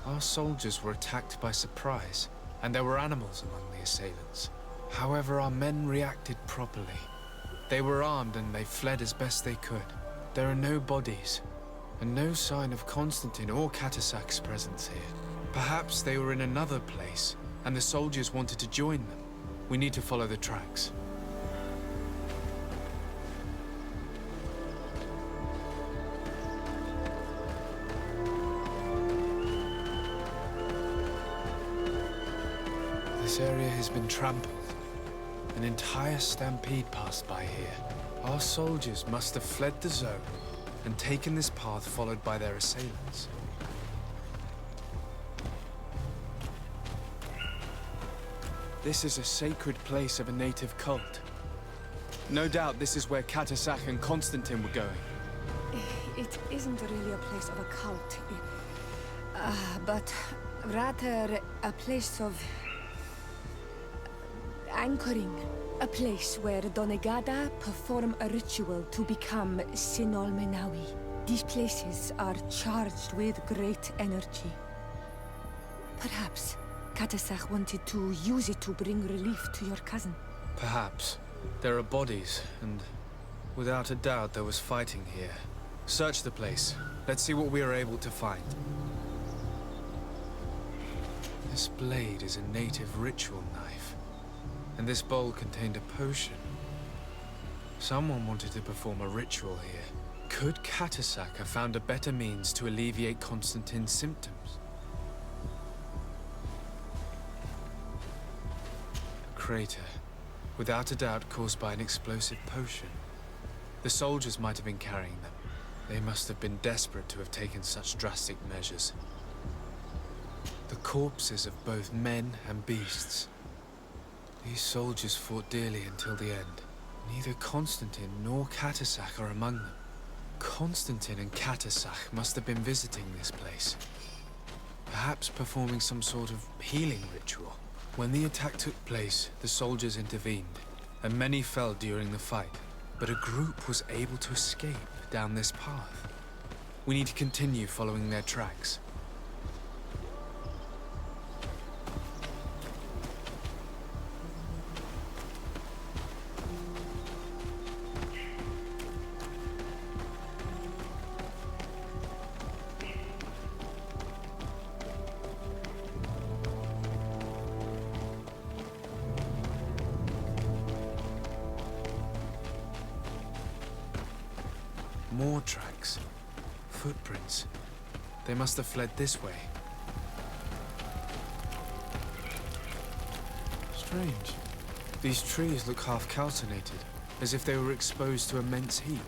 B: Our soldiers were attacked by surprise, and there were animals among the assailants. However, our men reacted properly. They were armed and they fled as best they could. There are no bodies, and no sign of Constantin or Catasac's presence here. Perhaps they were in another place, and the soldiers wanted to join them. We need to follow the tracks. This area has been trampled. An entire stampede passed by here. Our soldiers must have fled the zone and taken this path followed by their assailants. This is a sacred place of a native cult. No doubt this is where Catasac and Constantin were going.
K: It isn't really a place of a cult, but rather a place of anchoring. A place where Donegada perform a ritual to become Sinol Menawi. These places are charged with great energy. Perhaps Catasac wanted to use it to bring relief to your cousin.
B: Perhaps. There are bodies, and without a doubt there was fighting here. Search the place. Let's see what we are able to find. This blade is a native ritual knife, and this bowl contained a potion. Someone wanted to perform a ritual here. Could Catasac have found a better means to alleviate Constantin's symptoms? A crater, without a doubt caused by an explosive potion. The soldiers might have been carrying them. They must have been desperate to have taken such drastic measures. The corpses of both men and beasts. These soldiers fought dearly until the end. Neither Constantin nor Catasac are among them. Constantin and Catasac must have been visiting this place. Perhaps performing some sort of healing ritual. When the attack took place, the soldiers intervened, and many fell during the fight. But a group was able to escape down this path. We need to continue following their tracks. More tracks. Footprints. They must have fled this way. Strange. These trees look half calcinated, as if they were exposed to immense heat.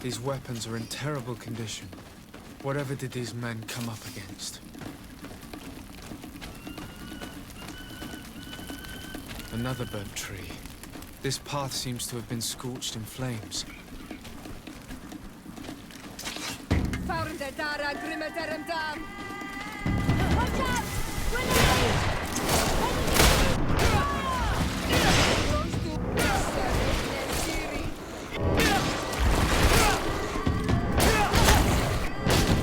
B: These weapons are in terrible condition. Whatever did these men come up against? Another burnt tree. This path seems to have been scorched in flames.
K: Watch out!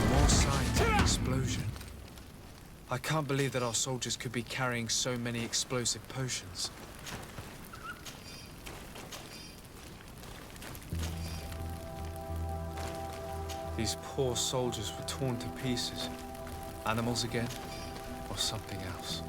B: More signs of an explosion. I can't believe that our soldiers could be carrying so many explosive potions. These poor soldiers were torn to pieces. Animals again, or something else.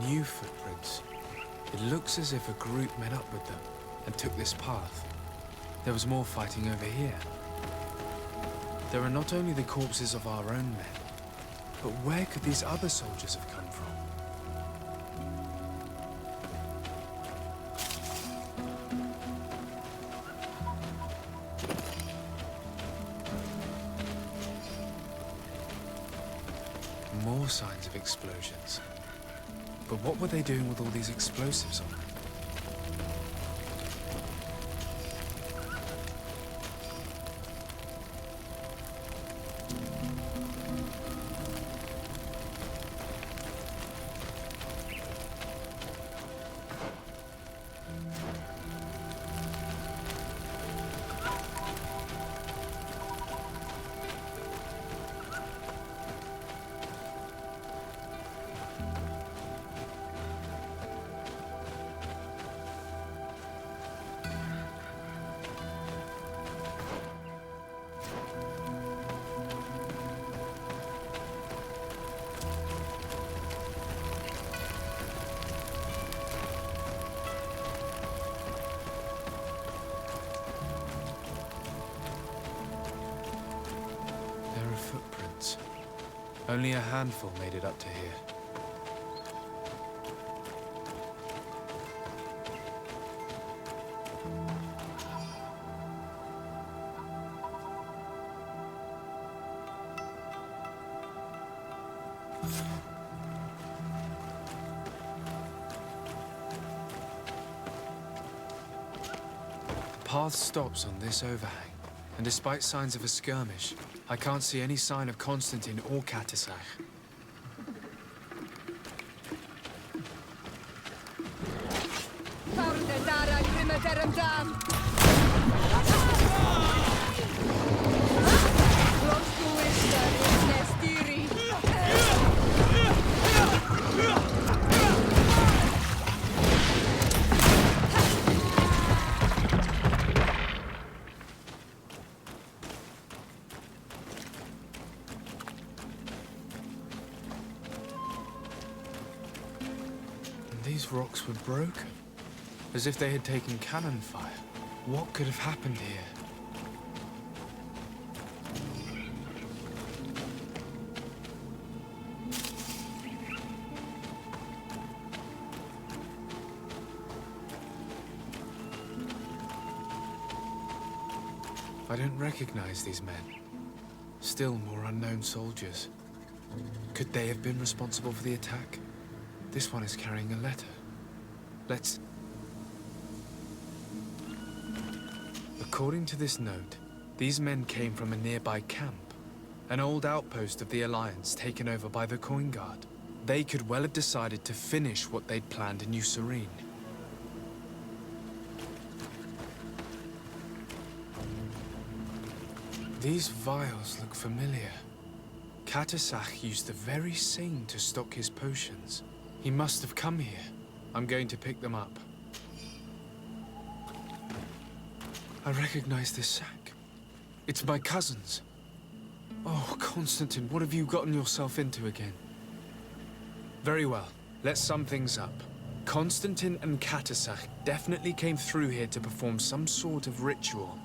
B: New footprints. It looks as if a group met up with them and took this path. There was more fighting over here. There are not only the corpses of our own men, but where could these other soldiers have come from? More signs of explosions. But what were they doing with all these explosives on them? Footprints. Only a handful made it up to here. The path stops on this overhang. And despite signs of a skirmish, I can't see any sign of Constantin or Couwis. These rocks were broken, as if they had taken cannon fire. What could have happened here? I don't recognize these men. Still more unknown soldiers. Could they have been responsible for the attack? This one is carrying a letter. Let's... According to this note, these men came from a nearby camp, an old outpost of the Alliance taken over by the Coin Guard. They could well have decided to finish what they'd planned in New Serene. These vials look familiar. Couwis used the very same to stock his potions. He must have come here. I'm going to pick them up. I recognize this sack. It's my cousin's. Oh, Constantin, what have you gotten yourself into again? Very well. Let's sum things up. Constantin and Couwis definitely came through here to perform some sort of ritual,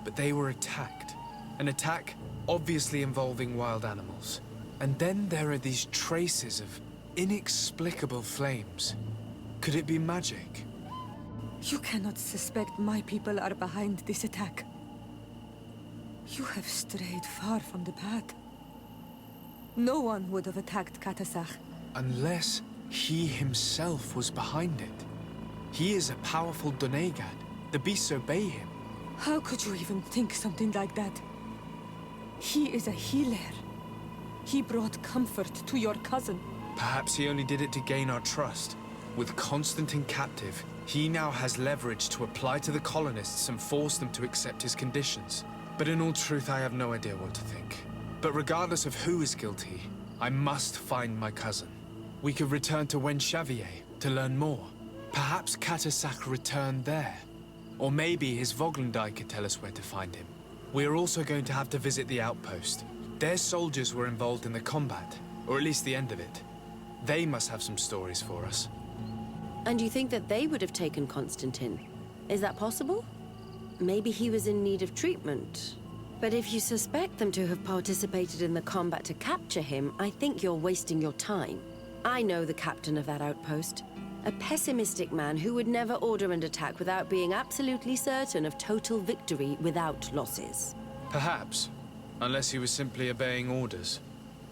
B: but they were attacked. An attack obviously involving wild animals. And then there are these traces of inexplicable flames. Could it be magic?
K: You cannot suspect my people are behind this attack. You have strayed far from the path. No one would have attacked Couwis.
B: Unless he himself was behind it. He is a powerful Dorgred. The beasts obey him.
K: How could you even think something like that? He is a healer. He brought comfort to your cousin.
B: Perhaps he only did it to gain our trust. With Constantin captive, he now has leverage to apply to the colonists and force them to accept his conditions. But in all truth, I have no idea what to think. But regardless of who is guilty, I must find my cousin. We could return to Wen Xavier to learn more. Perhaps Couwis returned there. Or maybe his Voglendai could tell us where to find him. We are also going to have to visit the outpost. Their soldiers were involved in the combat, or at least the end of it. They must have some stories for us.
A: And you think that they would have taken Constantin? Is that possible? Maybe he was in need of treatment. But if you suspect them to have participated in the combat to capture him, I think you're wasting your time. I know the captain of that outpost. A pessimistic man who would never order an attack without being absolutely certain of total victory without losses.
B: Perhaps. Unless he was simply obeying orders.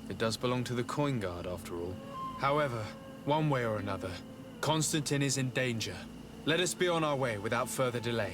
B: It does belong to the Coin Guard, after all. However, one way or another, Constantin is in danger. Let us be on our way without further delay.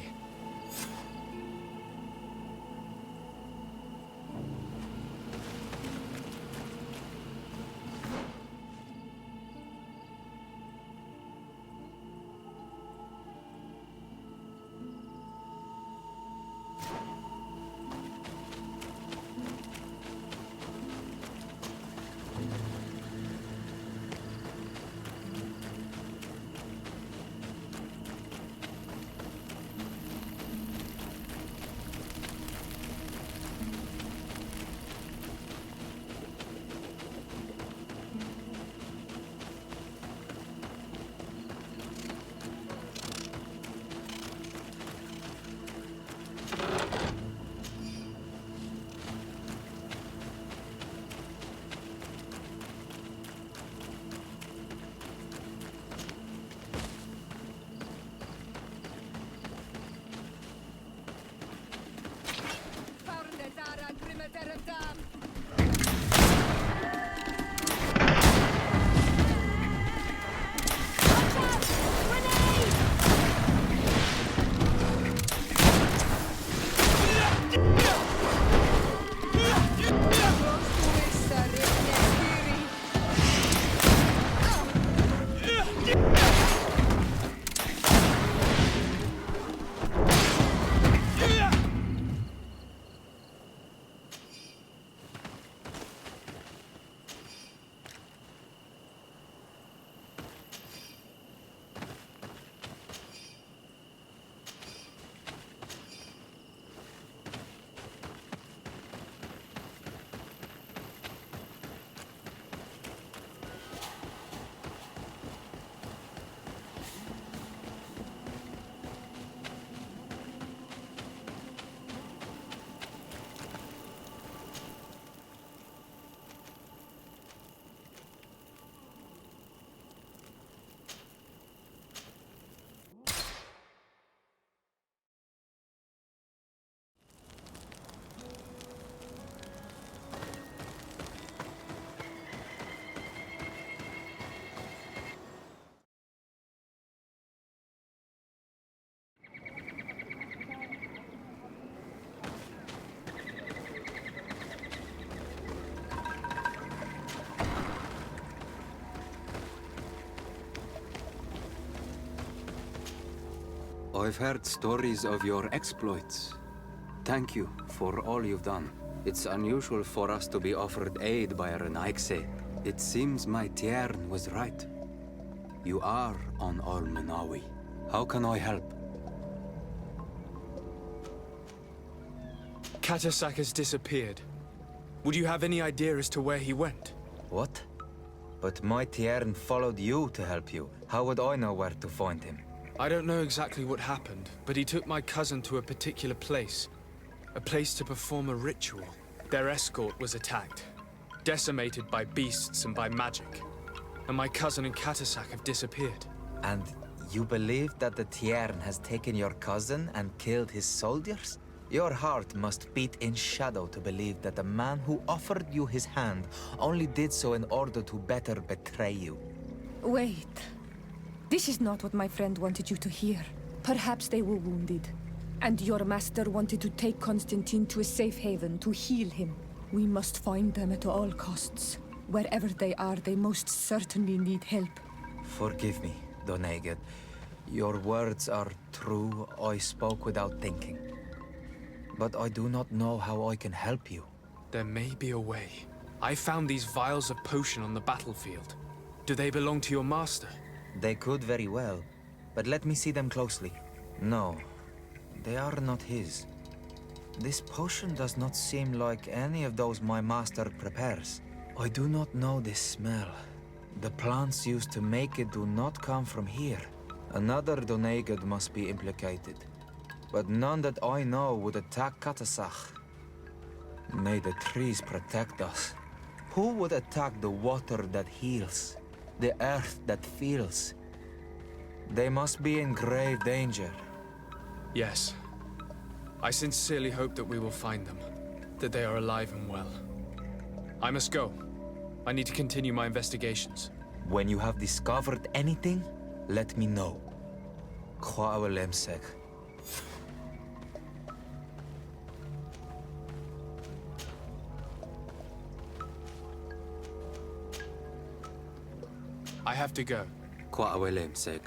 J: I've heard stories of your exploits. Thank you for all you've done. It's unusual for us to be offered aid by a Renaigse. It seems my Tiern was right. You are on Almenawi. How can I help?
B: Catasac has disappeared. Would you have any idea as to where he went?
J: What? But my Tiern followed you to help you. How would I know where to find him?
B: I don't know exactly what happened, but he took my cousin to a particular place. A place to perform a ritual. Their escort was attacked. Decimated by beasts and by magic. And my cousin and Catasac have disappeared.
J: And you believe that the Tiern has taken your cousin and killed his soldiers? Your heart must beat in shadow to believe that the man who offered you his hand only did so in order to better betray you.
K: Wait. This is not what my friend wanted you to hear. Perhaps they were wounded. And your master wanted to take Constantin to a safe haven to heal him. We must find them at all costs. Wherever they are, they most certainly need help.
J: Forgive me, Dorgred. Your words are true. I spoke without thinking. But I do not know how I can help you.
B: There may be a way. I found these vials of potion on the battlefield. Do they belong to your master?
J: They could very well, but let me see them closely. No, they are not his. This potion does not seem like any of those my master prepares. I do not know this smell. The plants used to make it do not come from here. Another Dorgred must be implicated. but none that I know would attack Katasach. May the trees protect us. Who would attack the water that heals, the earth that feels? They must be in grave danger.
B: Yes. I sincerely hope that we will find them, that they are alive and well. I must go. I need to continue my investigations.
J: When you have discovered anything, let me know. Couwis.
B: I have to go.
J: Couwis.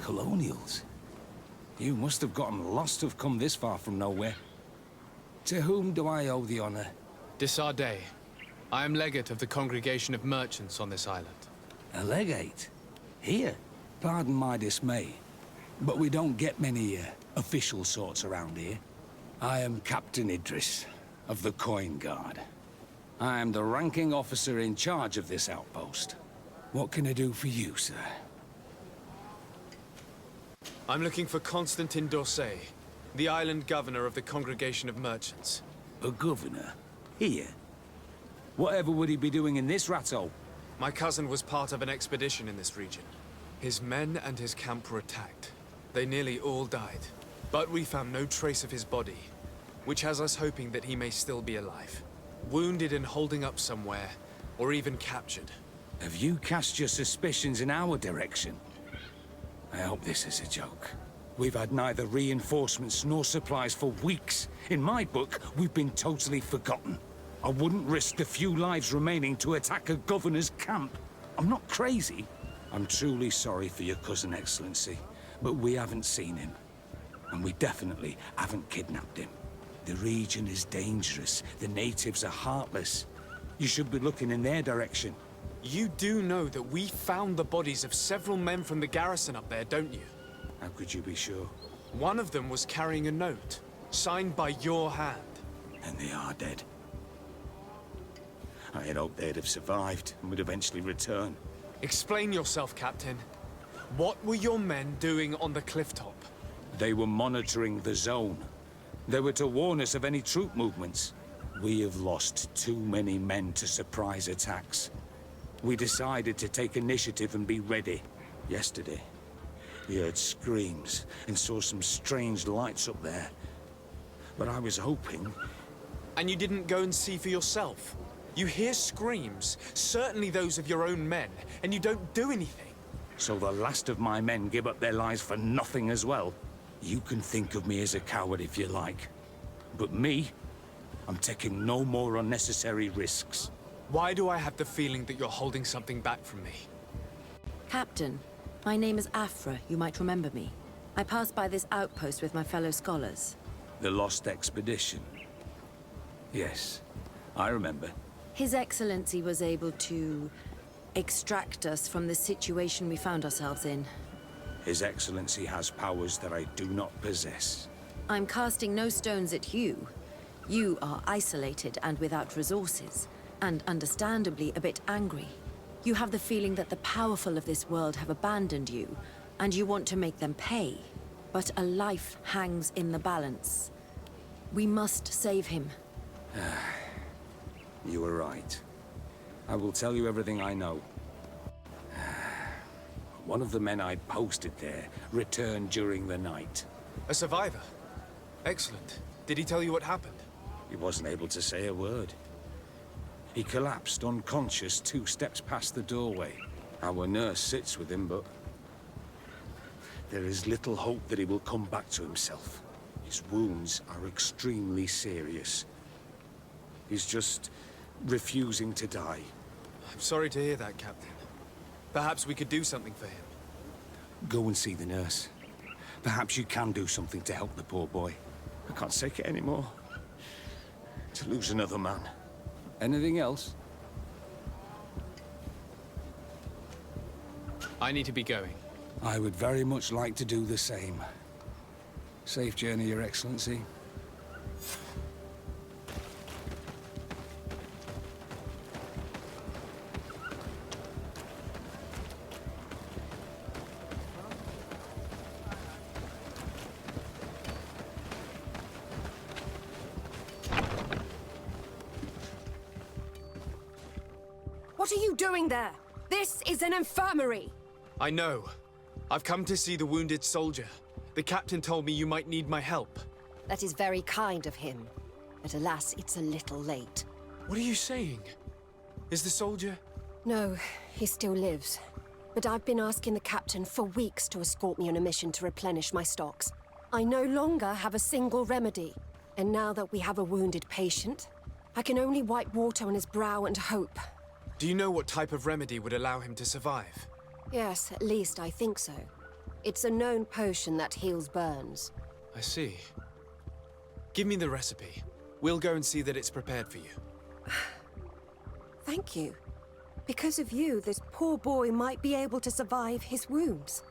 L: Colonials? You must have gotten lost to have come this far from nowhere. To whom do I owe the honor?
B: Desardet. I am legate of the Congregation of Merchants on this island.
L: A legate? Here? Pardon my dismay, but we don't get many official sorts around here. I am Captain Idris, of the Coin Guard. I am the ranking officer in charge of this outpost. What can I do for you, sir?
B: I'm looking for Constantin d'Orsay, the island governor of the Congregation of Merchants.
L: A governor? Here? Whatever would he be doing in this rattle?
B: My cousin was part of an expedition in this region. His men and his camp were attacked. They nearly all died. But we found no trace of his body, which has us hoping that he may still be alive. Wounded and holding up somewhere, or even captured.
L: Have you cast your suspicions in our direction? I hope this is a joke. We've had neither reinforcements nor supplies for weeks. In my book, we've been totally forgotten. I wouldn't risk the few lives remaining to attack a governor's camp. I'm not crazy. I'm truly sorry for your cousin, Excellency, but we haven't seen him. And we definitely haven't kidnapped him. The region is dangerous. The natives are heartless. You should be looking in their direction.
B: You do know that we found the bodies of several men from the garrison up there, don't you?
L: How could you be sure?
B: One of them was carrying a note, signed by your hand.
L: And they are dead. I had hoped they'd have survived and would eventually return.
B: Explain yourself, Captain. What were your men doing on the clifftop?
L: They were monitoring the zone. They were to warn us of any troop movements. We have lost too many men to surprise attacks. We decided to take initiative and be ready. Yesterday, we heard screams and saw some strange lights up there. But I was hoping...
B: And you didn't go and see for yourself? You hear screams, certainly those of your own men, and you don't do anything.
L: So the last of my men give up their lives for nothing as well? You can think of me as a coward if you like. But me, I'm taking no more unnecessary risks.
B: Why do I have the feeling that you're holding something back from me?
A: Captain, my name is Afra. You might remember me. I passed by this outpost with my fellow scholars.
L: The Lost Expedition. Yes, I remember.
A: His Excellency was able to extract us from the situation we found ourselves in.
P: His Excellency has powers that I do not possess.
A: I'm casting no stones at you. You are isolated and without resources, and understandably a bit angry. You have the feeling that the powerful of this world have abandoned you, and you want to make them pay. But a life hangs in the balance. We must save him.
L: You were right. I will tell you everything I know. One of the men I posted there returned during the night.
B: A survivor? Excellent. Did he tell you what happened?
L: He wasn't able to say a word. He collapsed unconscious 2 steps past the doorway. Our nurse sits with him, but there is little hope that he will come back to himself. His wounds are extremely serious. He's just refusing to die.
B: I'm sorry to hear that, Captain. Perhaps we could do something for him.
L: Go and see the nurse. Perhaps you can do something to help the poor boy. I can't take it anymore. To lose another man. Anything else?
B: I need to be going.
L: I would very much like to do the same. Safe journey, Your Excellency.
K: What are you doing there? This is an infirmary!
B: I know. I've come to see the wounded soldier. The captain told me you might need my help.
E: That is very kind of him. But alas, it's a little late.
B: What are you saying? Is the soldier...
E: No, he still lives. But I've been asking the captain for weeks to escort me on a mission to replenish my stocks. I no longer have a single remedy. And now that we have a wounded patient, I can only wipe water on his brow and hope.
B: Do you know what type of remedy would allow him to survive?
E: Yes, at least I think so. It's a known potion that heals burns.
B: I see. Give me the recipe. We'll go and see that it's prepared for you.
E: Thank you. Because of you, this poor boy might be able to survive his wounds.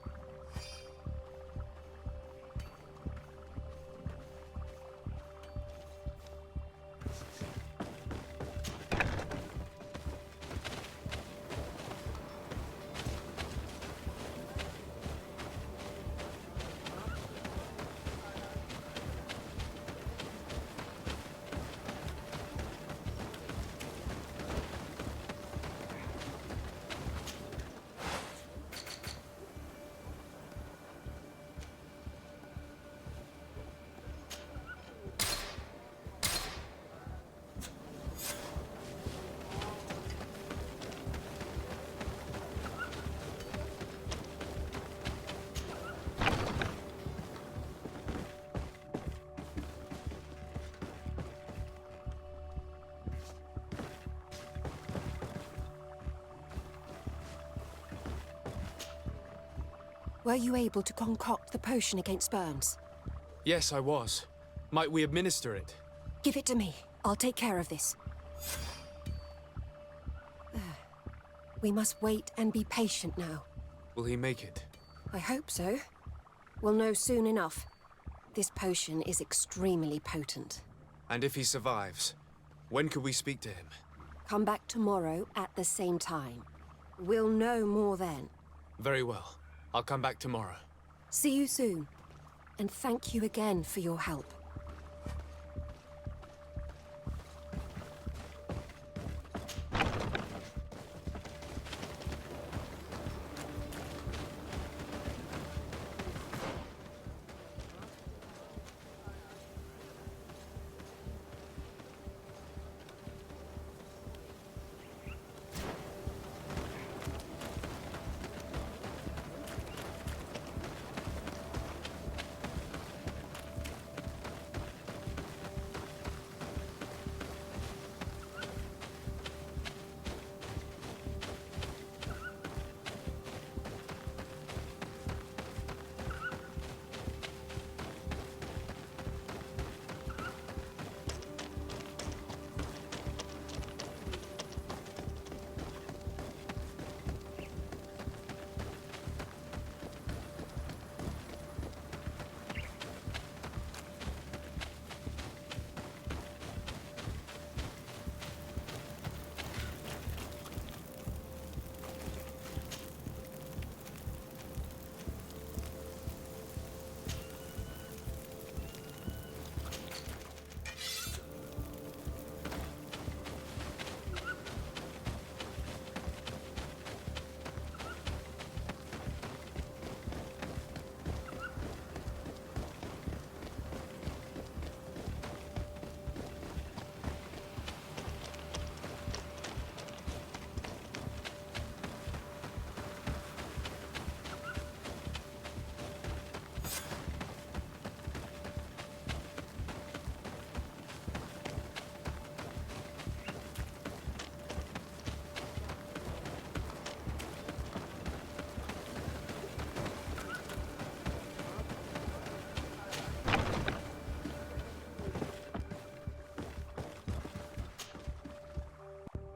E: Were you able to concoct the potion against burns?
B: Yes, I was. Might we administer it?
E: Give it to me. I'll take care of this. We must wait and be patient now.
B: Will he make it?
E: I hope so. We'll know soon enough. This potion is extremely potent.
B: And if he survives, when could we speak to him?
E: Come back tomorrow at the same time. We'll know more then.
B: Very well. I'll come back tomorrow.
E: See you soon. And thank you again for your help.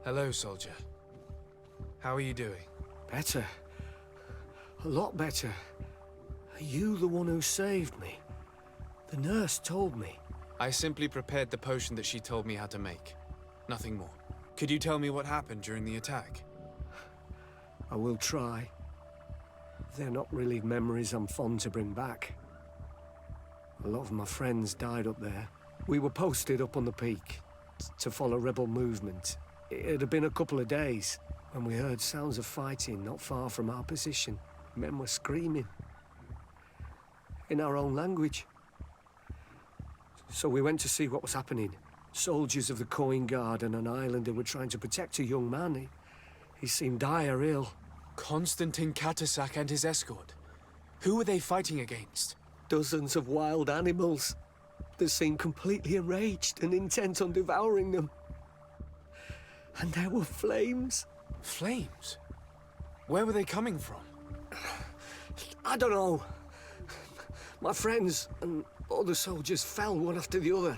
B: Hello, soldier. How are you doing?
O: Better. A lot better. Are you the one who saved me? The nurse told me.
B: I simply prepared the potion that she told me how to make. Nothing more. Could you tell me what happened during the attack?
O: I will try. They're not really memories I'm fond to bring back. A lot of my friends died up there. We were posted up on the peak to follow rebel movement. It had been a couple of days when we heard sounds of fighting not far from our position. Men were screaming in our own language. So we went to see what was happening. Soldiers of the Coin Guard and an islander were trying to protect a young man. He seemed dire ill.
B: Constantin Katasak and his escort. Who were they fighting against?
O: Dozens of wild animals. They seemed completely enraged and intent on devouring them. And there were flames.
B: Flames? Where were they coming from?
O: I don't know. My friends and other soldiers fell one after the other.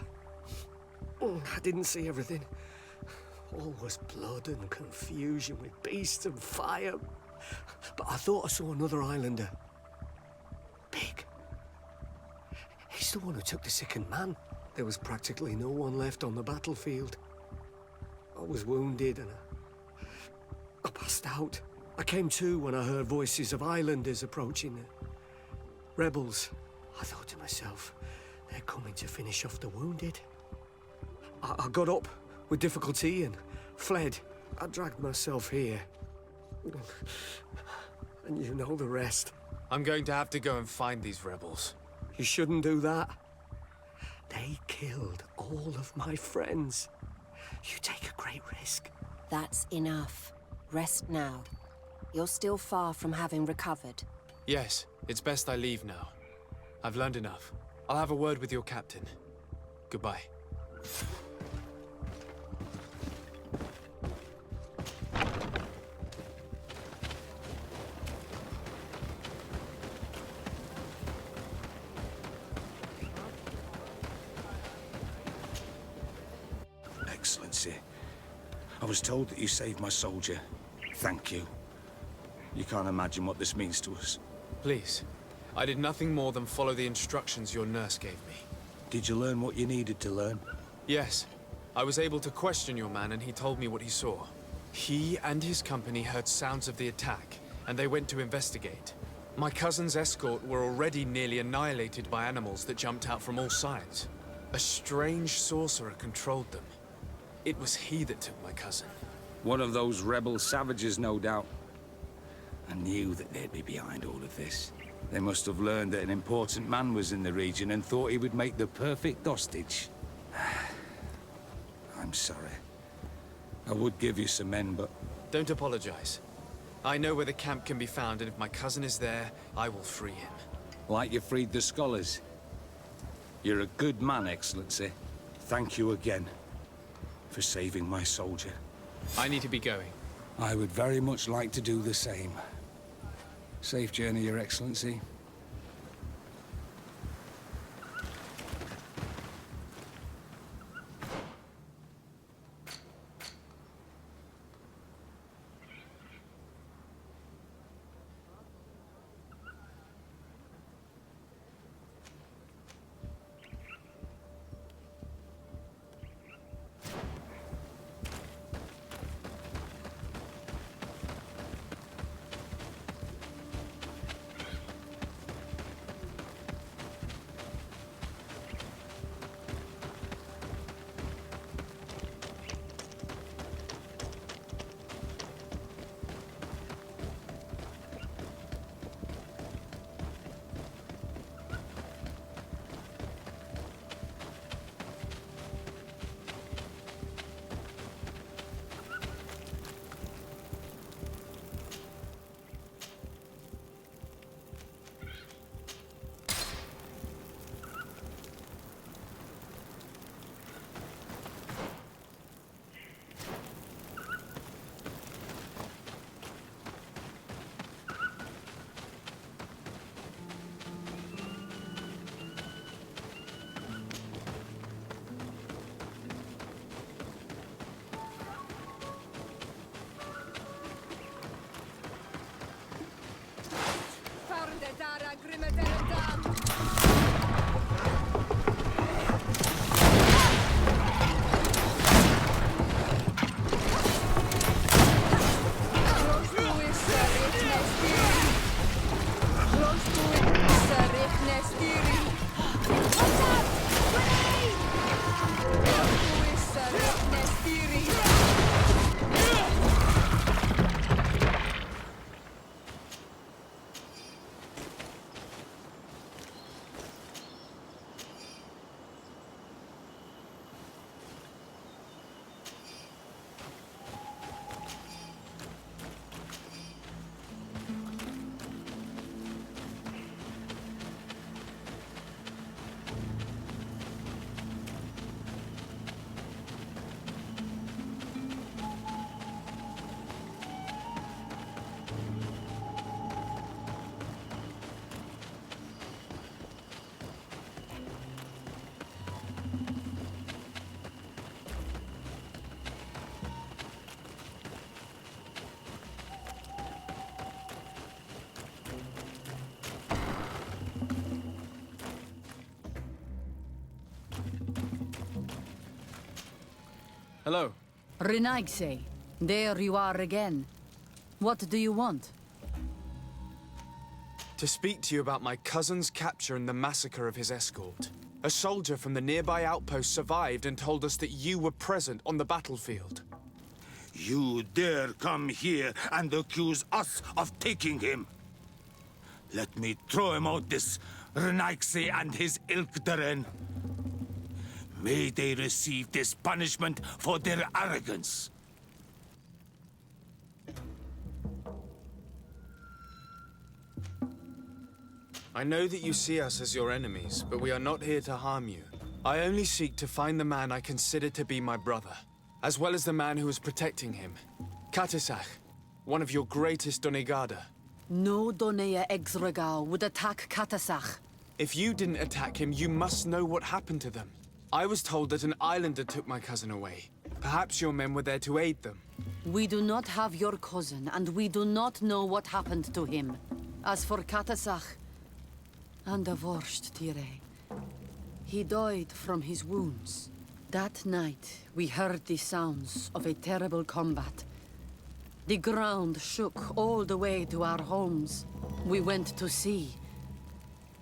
O: I didn't see everything. All was blood and confusion with beasts and fire. But I thought I saw another islander. Big. He's the one who took the sickened man. There was practically no one left on the battlefield. I was wounded and I passed out. I came to when I heard voices of islanders approaching. Rebels. I thought to myself, they're coming to finish off the wounded. I got up with difficulty and fled. I dragged myself here. And you know the rest.
B: I'm going to have to go and find these rebels.
O: You shouldn't do that. They killed all of my friends. You take a great risk.
E: That's enough. Rest now. You're still far from having recovered.
B: Yes, it's best I leave now. I've learned enough. I'll have a word with your captain. Goodbye.
L: Excellency, I was told that you saved my soldier. Thank you. You can't imagine what this means to us.
B: Please. I did nothing more than follow the instructions your nurse gave me.
L: Did you learn what you needed to learn?
B: Yes. I was able to question your man and he told me what he saw. He and his company heard sounds of the attack, and they went to investigate. My cousin's escort were already nearly annihilated by animals that jumped out from all sides. A strange sorcerer controlled them. It was he that took my cousin.
L: One of those rebel savages, no doubt. I knew that they'd be behind all of this. They must have learned that an important man was in the region and thought he would make the perfect hostage. I'm sorry. I would give you some men, but...
B: Don't apologize. I know where the camp can be found, and if my cousin is there, I will free him.
L: Like you freed the scholars. You're a good man, Excellency. Thank you again for saving my soldier.
B: I need to be going.
L: I would very much like to do the same. Safe journey, Your Excellency.
B: Hello.
Q: Renaigse, there you are again. What do you want?
B: To speak to you about my cousin's capture and the massacre of his escort. A soldier from the nearby outpost survived and told us that you were present on the battlefield.
L: You dare come here and accuse us of taking him? Let me throw him out, this Renaigse and his ilk, Daren. May they receive this punishment for their arrogance.
B: I know that you see us as your enemies, but we are not here to harm you. I only seek to find the man I consider to be my brother, as well as the man who was protecting him. Katisach, one of your greatest Donegada.
Q: No Donea Exregao would attack Katasach.
B: If you didn't attack him, you must know what happened to them. I was told that an islander took my cousin away. Perhaps your men were there to aid them.
Q: We do not have your cousin, and we do not know what happened to him. As for Katasach, and the Vorst Tire, he died from his wounds. That night, we heard the sounds of a terrible combat. The ground shook all the way to our homes. We went to see,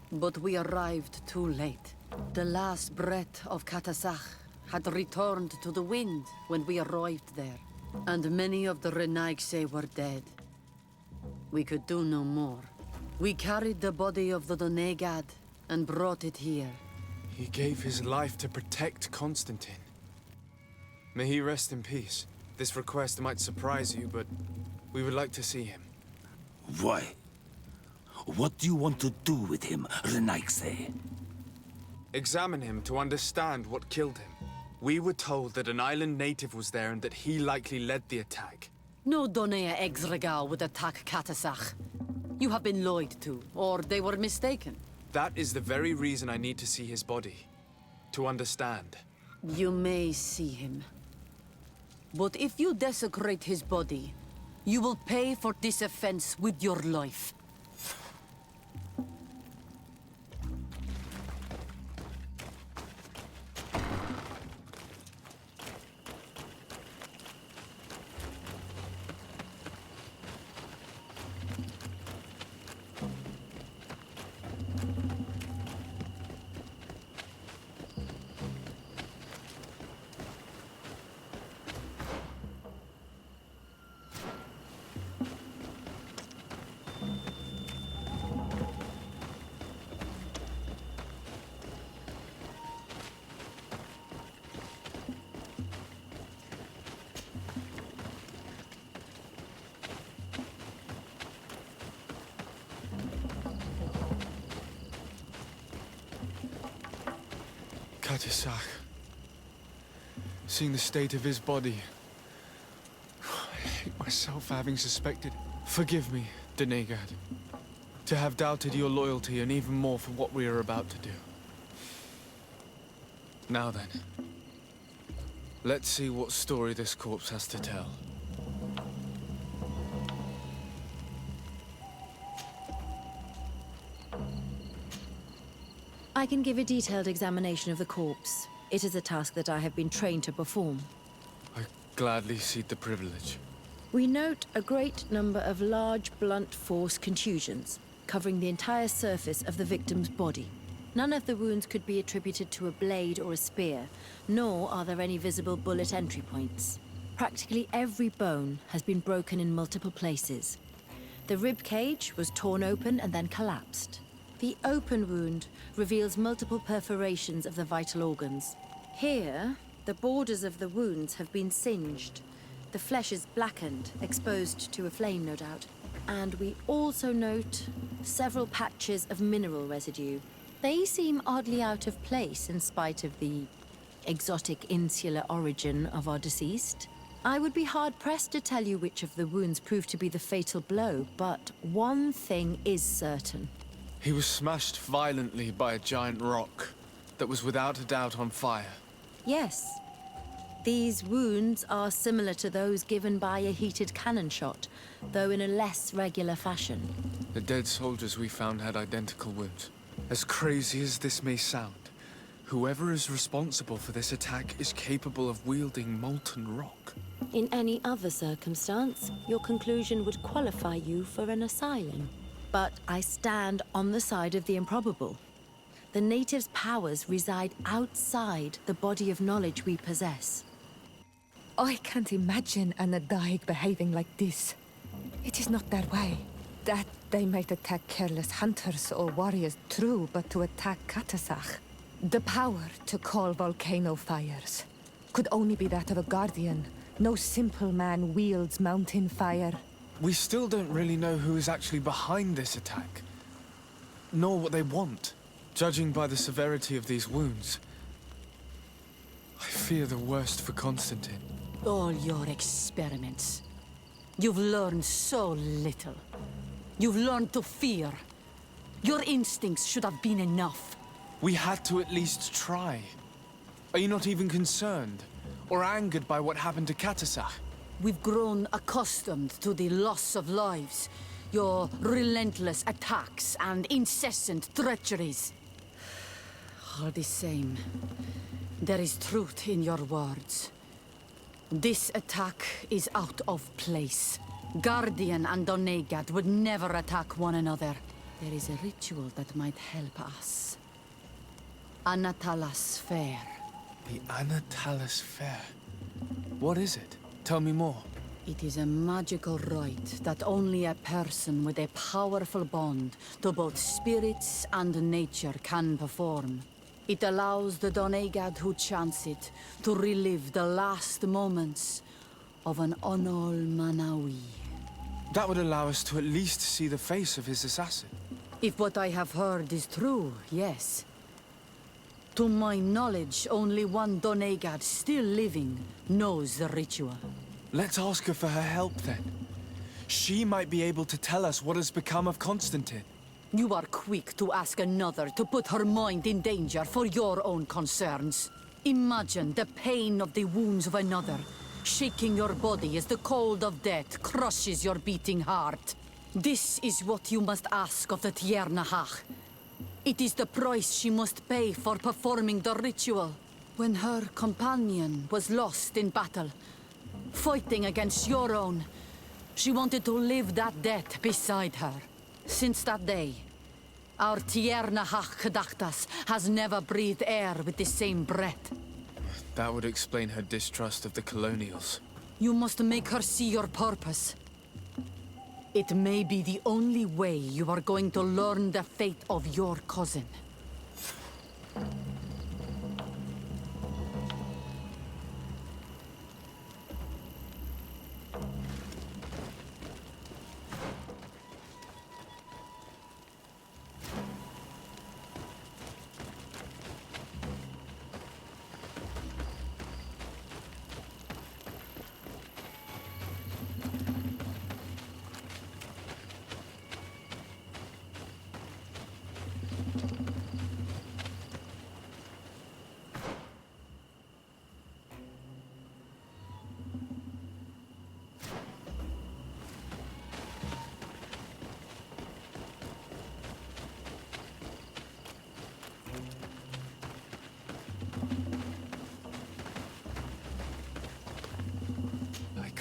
Q: but we arrived too late. The last breath of Katasach had returned to the wind when we arrived there, and many of the Renaigse were dead. We could do no more. We carried the body of the Donegad and brought it here.
B: He gave his life to protect Constantin. May he rest in peace. This request might surprise you, but we would like to see him.
L: Why? What do you want to do with him, Renaigse?
B: Examine him to understand what killed him. We were told that an island native was there and that he likely led the attack.
Q: No Donea Exregal would attack Katasach. You have been lied to, or they were mistaken.
B: That is the very reason I need to see his body. To understand.
Q: You may see him. But if you desecrate his body, you will pay for this offense with your life.
B: Katisach. Seeing the state of his body. I hate myself for having suspected. Forgive me, Donegad. To have doubted your loyalty and even more for what we are about to do. Now then. Let's see what story this corpse has to tell.
A: I can give a detailed examination of the corpse. It is a task that I have been trained to perform.
B: I gladly cede the privilege.
A: We note a great number of large, blunt force contusions, covering the entire surface of the victim's body. None of the wounds could be attributed to a blade or a spear, nor are there any visible bullet entry points. Practically every bone has been broken in multiple places. The rib cage was torn open and then collapsed. The open wound reveals multiple perforations of the vital organs. Here, the borders of the wounds have been singed. The flesh is blackened, exposed to a flame, no doubt. And we also note several patches of mineral residue. They seem oddly out of place in spite of the exotic insular origin of our deceased. I would be hard-pressed to tell you which of the wounds proved to be the fatal blow, but one thing is certain.
B: He was smashed violently by a giant rock that was without a doubt on fire.
A: Yes. These wounds are similar to those given by a heated cannon shot, though in a less regular fashion.
B: The dead soldiers we found had identical wounds. As crazy as this may sound, Whoever is responsible for this attack is capable of wielding molten rock.
A: In any other circumstance, your conclusion would qualify you for an asylum. But I stand on the side of the improbable. The natives' powers reside outside the body of knowledge we possess.
K: I can't imagine an Adaig behaving like this. It is not their way. That they might attack careless hunters or warriors, true, but to attack Katasach, the power to call volcano fires, could only be that of a guardian. No simple man wields mountain fire.
B: We still don't really know who is actually behind this attack, nor what they want. Judging by the severity of these wounds, I fear the worst for Constantin.
Q: All your experiments. You've learned so little. You've learned to fear. Your instincts should have been enough.
B: We had to at least try. Are you not even concerned or angered by what happened to Katasach?
Q: We've grown accustomed to the loss of lives, your relentless attacks and incessant treacheries. All the same, there is truth in your words. This attack is out of place. Guardian and Dorgred would never attack one another. There is a ritual that might help us. Anatalas Fair.
B: The Anatalas Fair? What is it? Tell me more.
Q: It is a magical rite that only a person with a powerful bond to both spirits and nature can perform. It allows the Dorgred who chants it to relive the last moments of an Onol Manawi.
B: That would allow us to at least see the face of his assassin.
Q: If what I have heard is true, yes. To my knowledge, only one Dorgred still living knows the ritual.
B: Let's ask her for her help then. She might be able to tell us what has become of Constantin.
Q: You are quick to ask another to put her mind in danger for your own concerns. Imagine the pain of the wounds of another, shaking your body as the cold of death crushes your beating heart. This is what you must ask of the Tiernahach. It is the price she must pay for performing the ritual. When her companion was lost in battle, fighting against your own, she wanted to live that death beside her. Since that day, our Tiernahach Kadachtas has never breathed air with the same breath.
B: That would explain her distrust of the colonials.
Q: You must make her see your purpose. It may be the only way you are going to learn the fate of your cousin.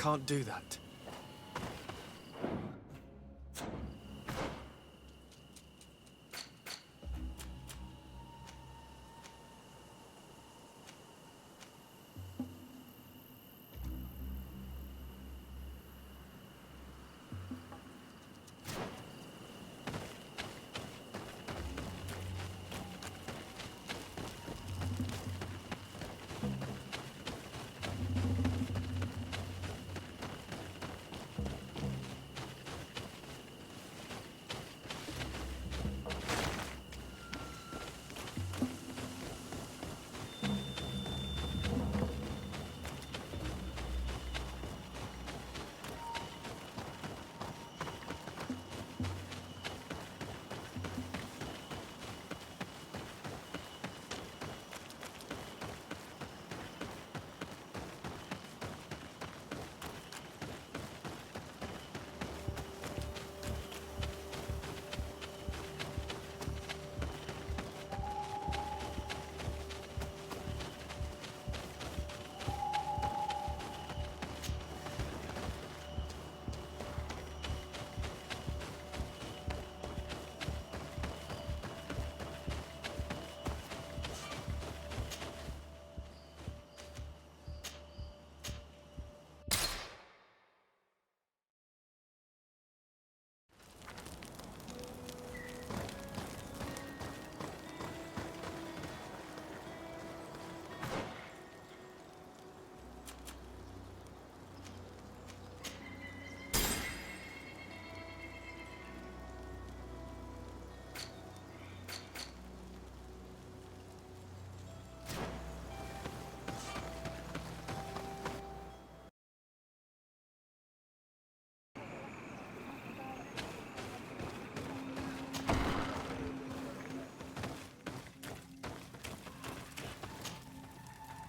B: Can't do that.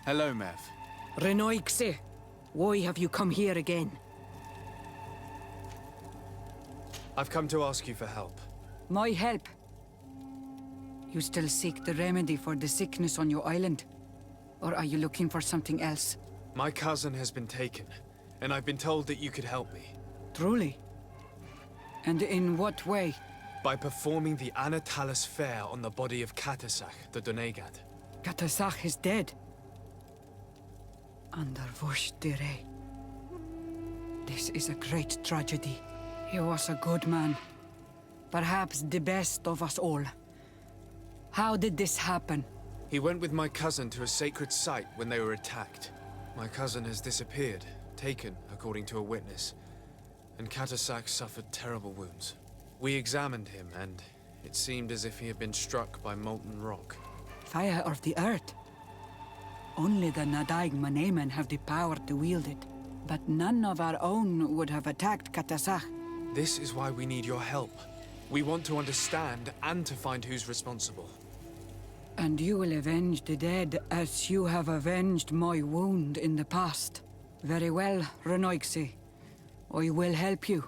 B: Hello, Mev.
H: Renoixe, why have you come here again?
B: I've come to ask you for help.
R: My help? You still seek the remedy for the sickness on your island? Or are you looking for something else?
B: My cousin has been taken, and I've been told that you could help me.
R: Truly? And in what way?
B: By performing the Anatalis fair on the body of Catasach, the Dorgred.
R: Catasach is dead. Under Voshtire. This is a great tragedy. He was a good man. Perhaps the best of us all. How did this happen?
B: He went with my cousin to a sacred site when they were attacked. My cousin has disappeared, taken, according to a witness. And Catasach suffered terrible wounds. We examined him, and it seemed as if he had been struck by molten rock.
R: Fire of the earth. Only the Nadaig Manemen have the power to wield it. But none of our own would have attacked Catasach.
B: This is why we need your help. We want to understand and to find who's responsible.
R: And you will avenge the dead as you have avenged my wound in the past. Very well, Renoixe. I will help you.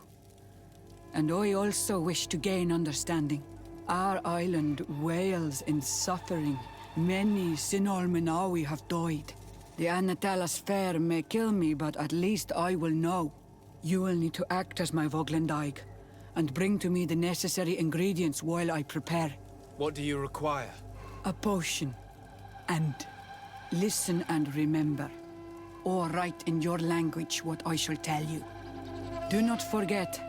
R: And I also wish to gain understanding. Our island wails in suffering. Many Sinol Menawi have died. The Anatalis fair may kill me, but at least I will know. You will need to act as my Voglendaig, and bring to me the necessary ingredients while I prepare.
B: What do you require?
R: A potion. And listen and remember, or write in your language what I shall tell you. Do not forget,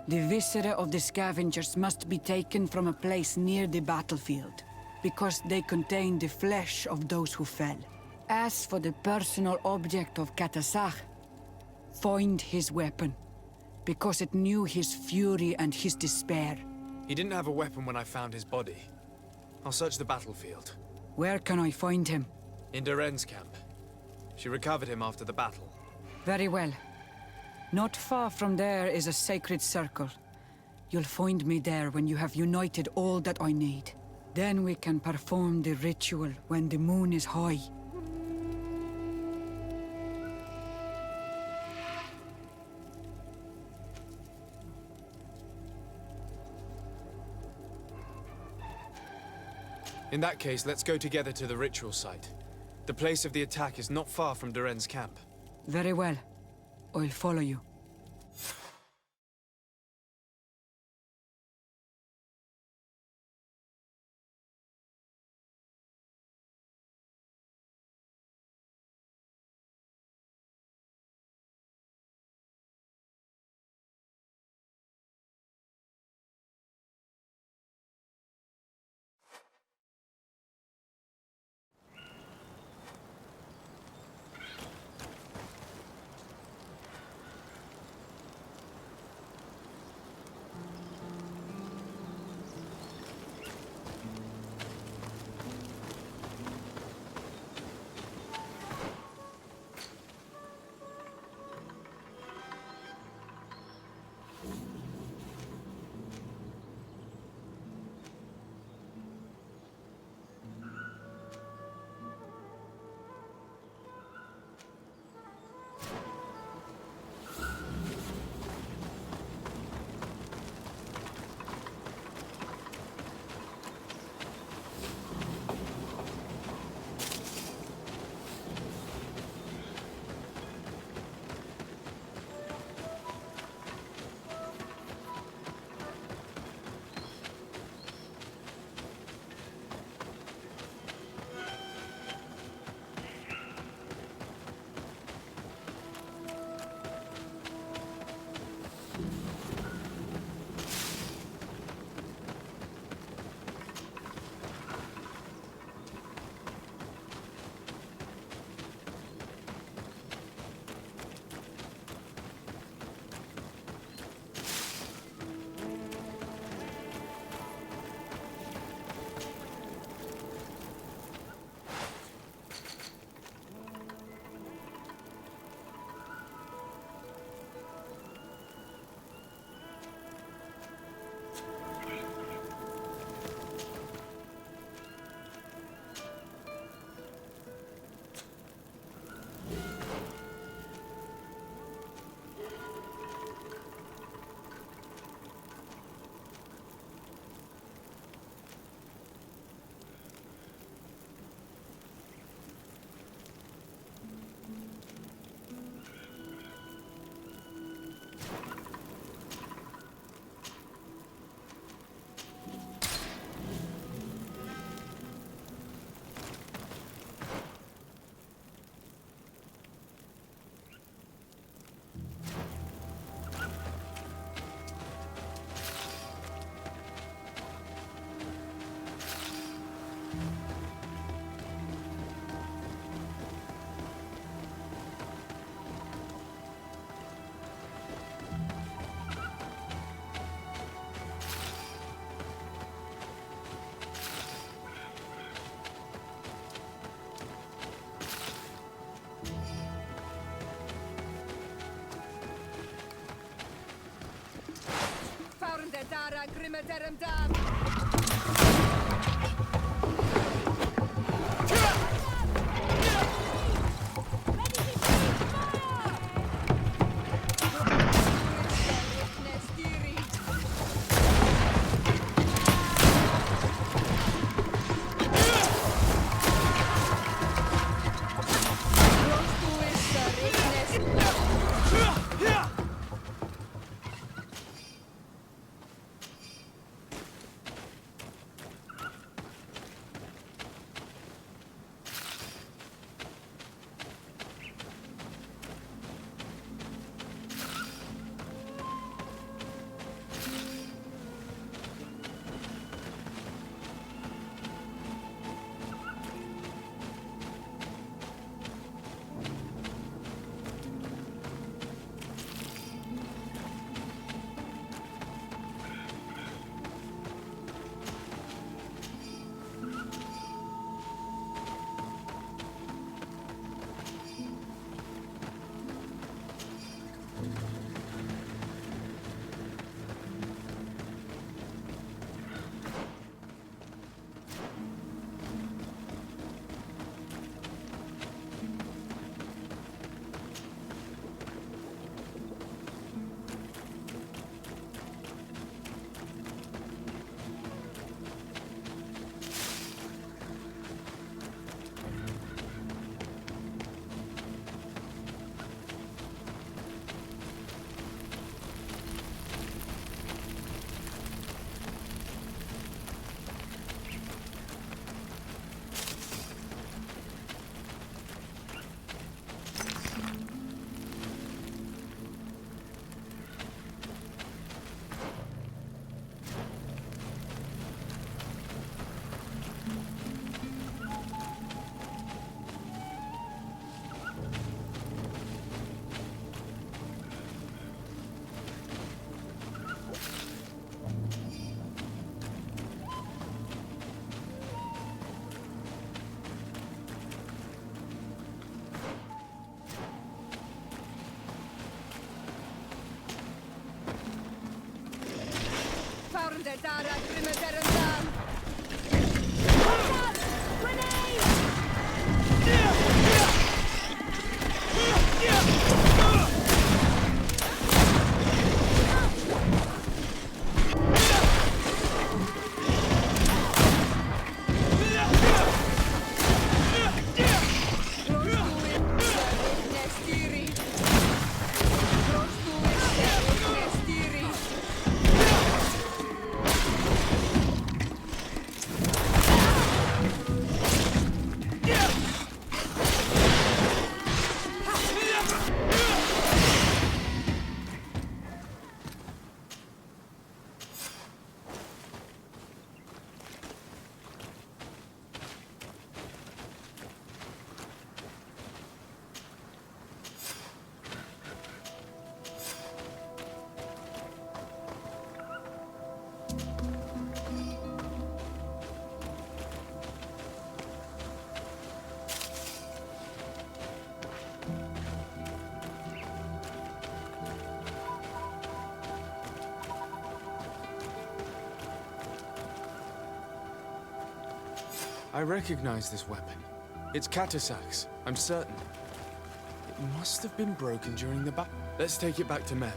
R: the viscera of the scavengers must be taken from a place near the battlefield, because they contain the flesh of those who fell. As for the personal object of Catasach, find his weapon, because it knew his fury and his despair.
B: He didn't have a weapon when I found his body. I'll search the battlefield.
R: Where can I find him?
B: In Daren's camp. She recovered him after the battle.
R: Very well. Not far from there is a sacred circle. You'll find me there when you have united all that I need. Then we can perform the ritual when the moon is high.
B: In that case, let's go together to the ritual site. The place of the attack is not far from Daren's camp.
R: Very well. I'll follow you.
K: Dara Grimadarum Dam! Dara Grimadarum Dam!
B: I recognize this weapon. It's Catasach's, I'm certain. It must have been broken during the battle. Let's take it back to Mev.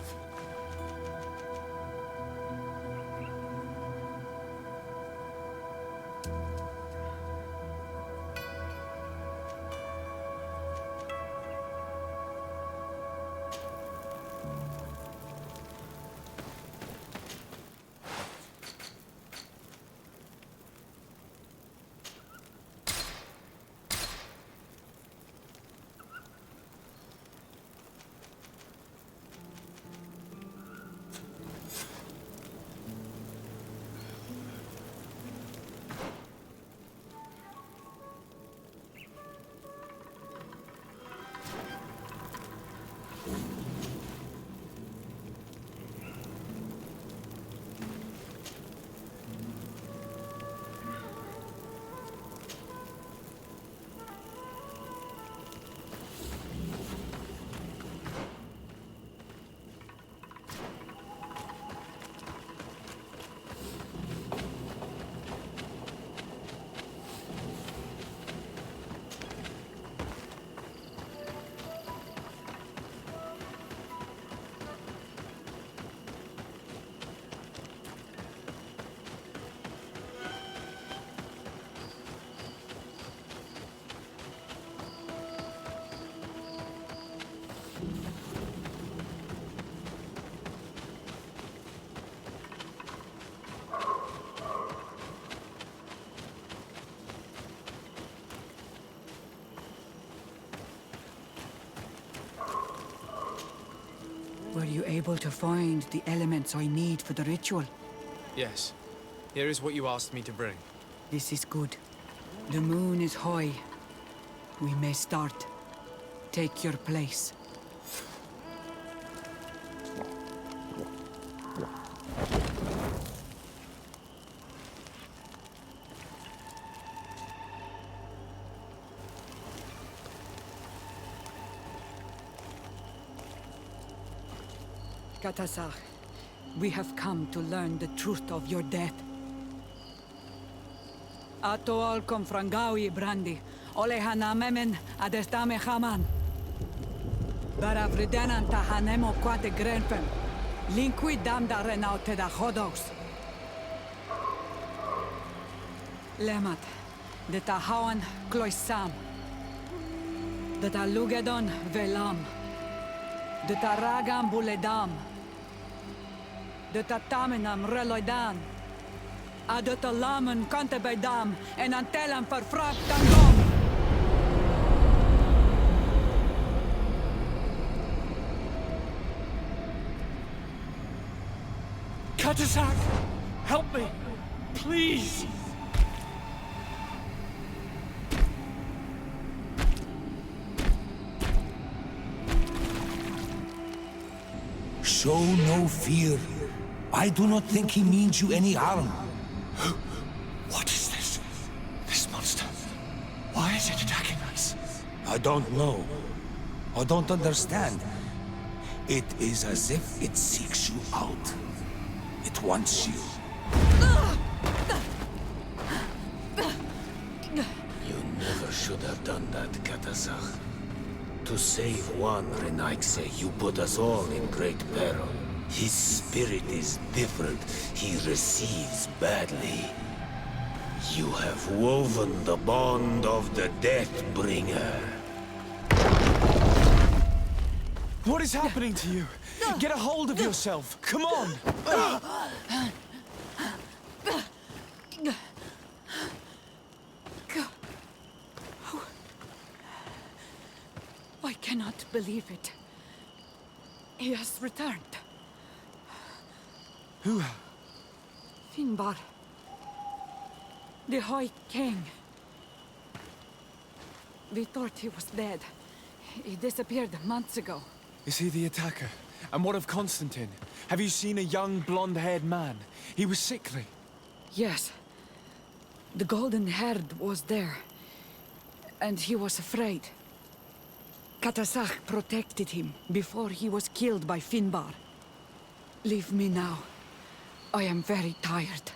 R: able to find the elements I need for the ritual?
B: Yes. Here is what you asked me to bring.
R: This is good. The moon is high. We may start. Take your place. Katasar, we have come to learn the truth of your death. Ato al confrangawi brandi, ole hanamemen adestame haman. Baravridenan tahanemo quate grenfen, linqui damda renaute da hodos. Lemat, de tahawan kloisam, de talugedon velam, de taragam buledam, de tatamenam reloidan, de talamen kantebeidam en antelam verfragt tangom.
I: Katasak! Help me! Please!
L: Show no fear. I do not think he means you any harm.
I: What is this? This monster? Why is it attacking us?
L: I don't know. I don't understand. It is as if it seeks you out. It wants you.
J: You never should have done that, Katasach. To save one Renaikse, you put us all in great peril. His spirit is different. He receives badly. You have woven the bond of the Deathbringer.
B: What is happening to you? Get a hold of yourself. Come on!
R: I cannot believe it. He has returned.
B: Who?
R: Finbar. The High King. We thought he was dead. He disappeared months ago.
B: Is he the attacker? And what of Constantin? Have you seen a young, blonde-haired man? He was sickly.
R: Yes. The golden-haired was there. And he was afraid. Katasach protected him before he was killed by Finbar. Leave me now. I am very tired.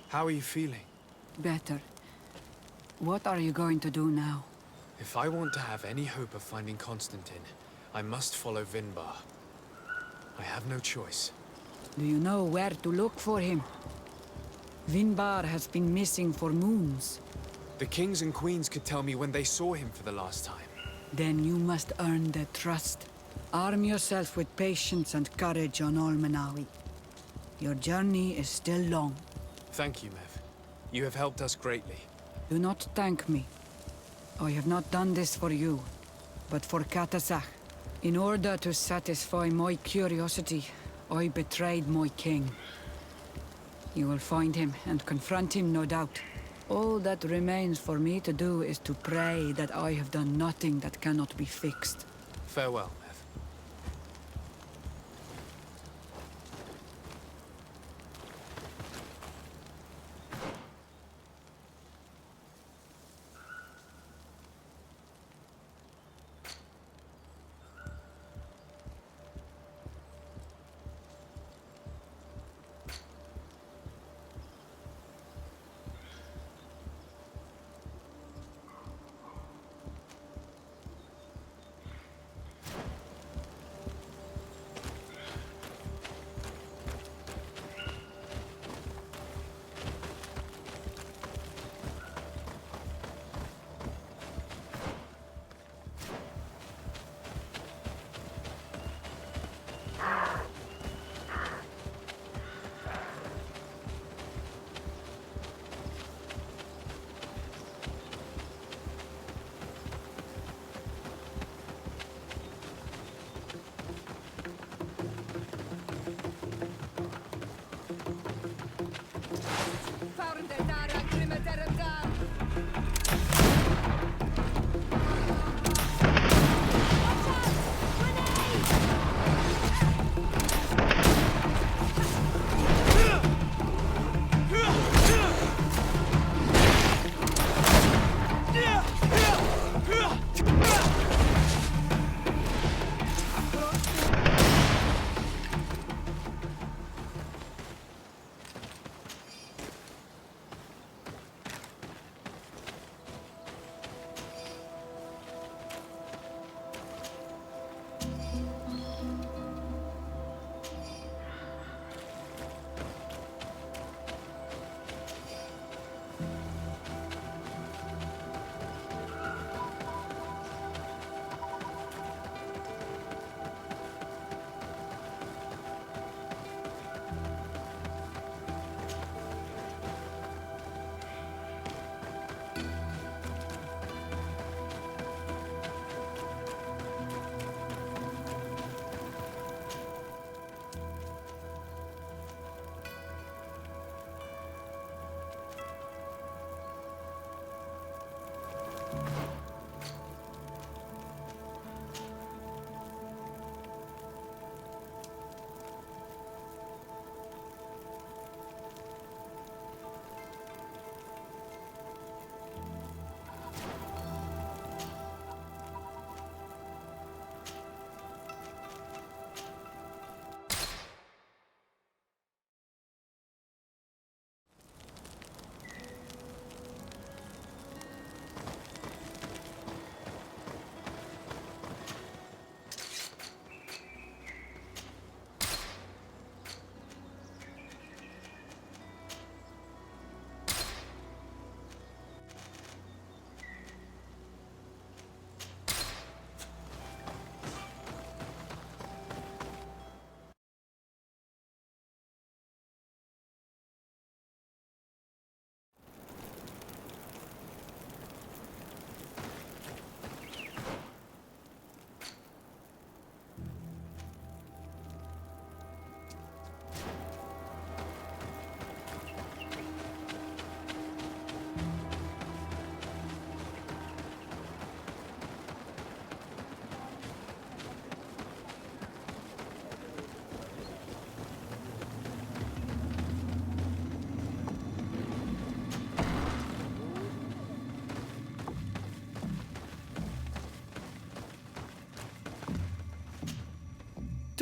B: How are you feeling?
R: Better. What are you going to do now?
B: If I want to have any hope of finding Constantin, I must follow Vinbar. I have no choice.
R: Do you know where to look for him? Vinbar has been missing for moons.
B: The kings and queens could tell me when they saw him for the last time.
R: Then you must earn their trust. Arm yourself with patience and courage on Olmenawi. Your journey is still long.
B: Thank you, Mev. You have helped us greatly.
R: Do not thank me. I have not done this for you, but for Katasach. In order to satisfy my curiosity, I betrayed my king. You will find him and confront him, no doubt. All that remains for me to do is to pray that I have done nothing that cannot be fixed.
B: Farewell, Mev.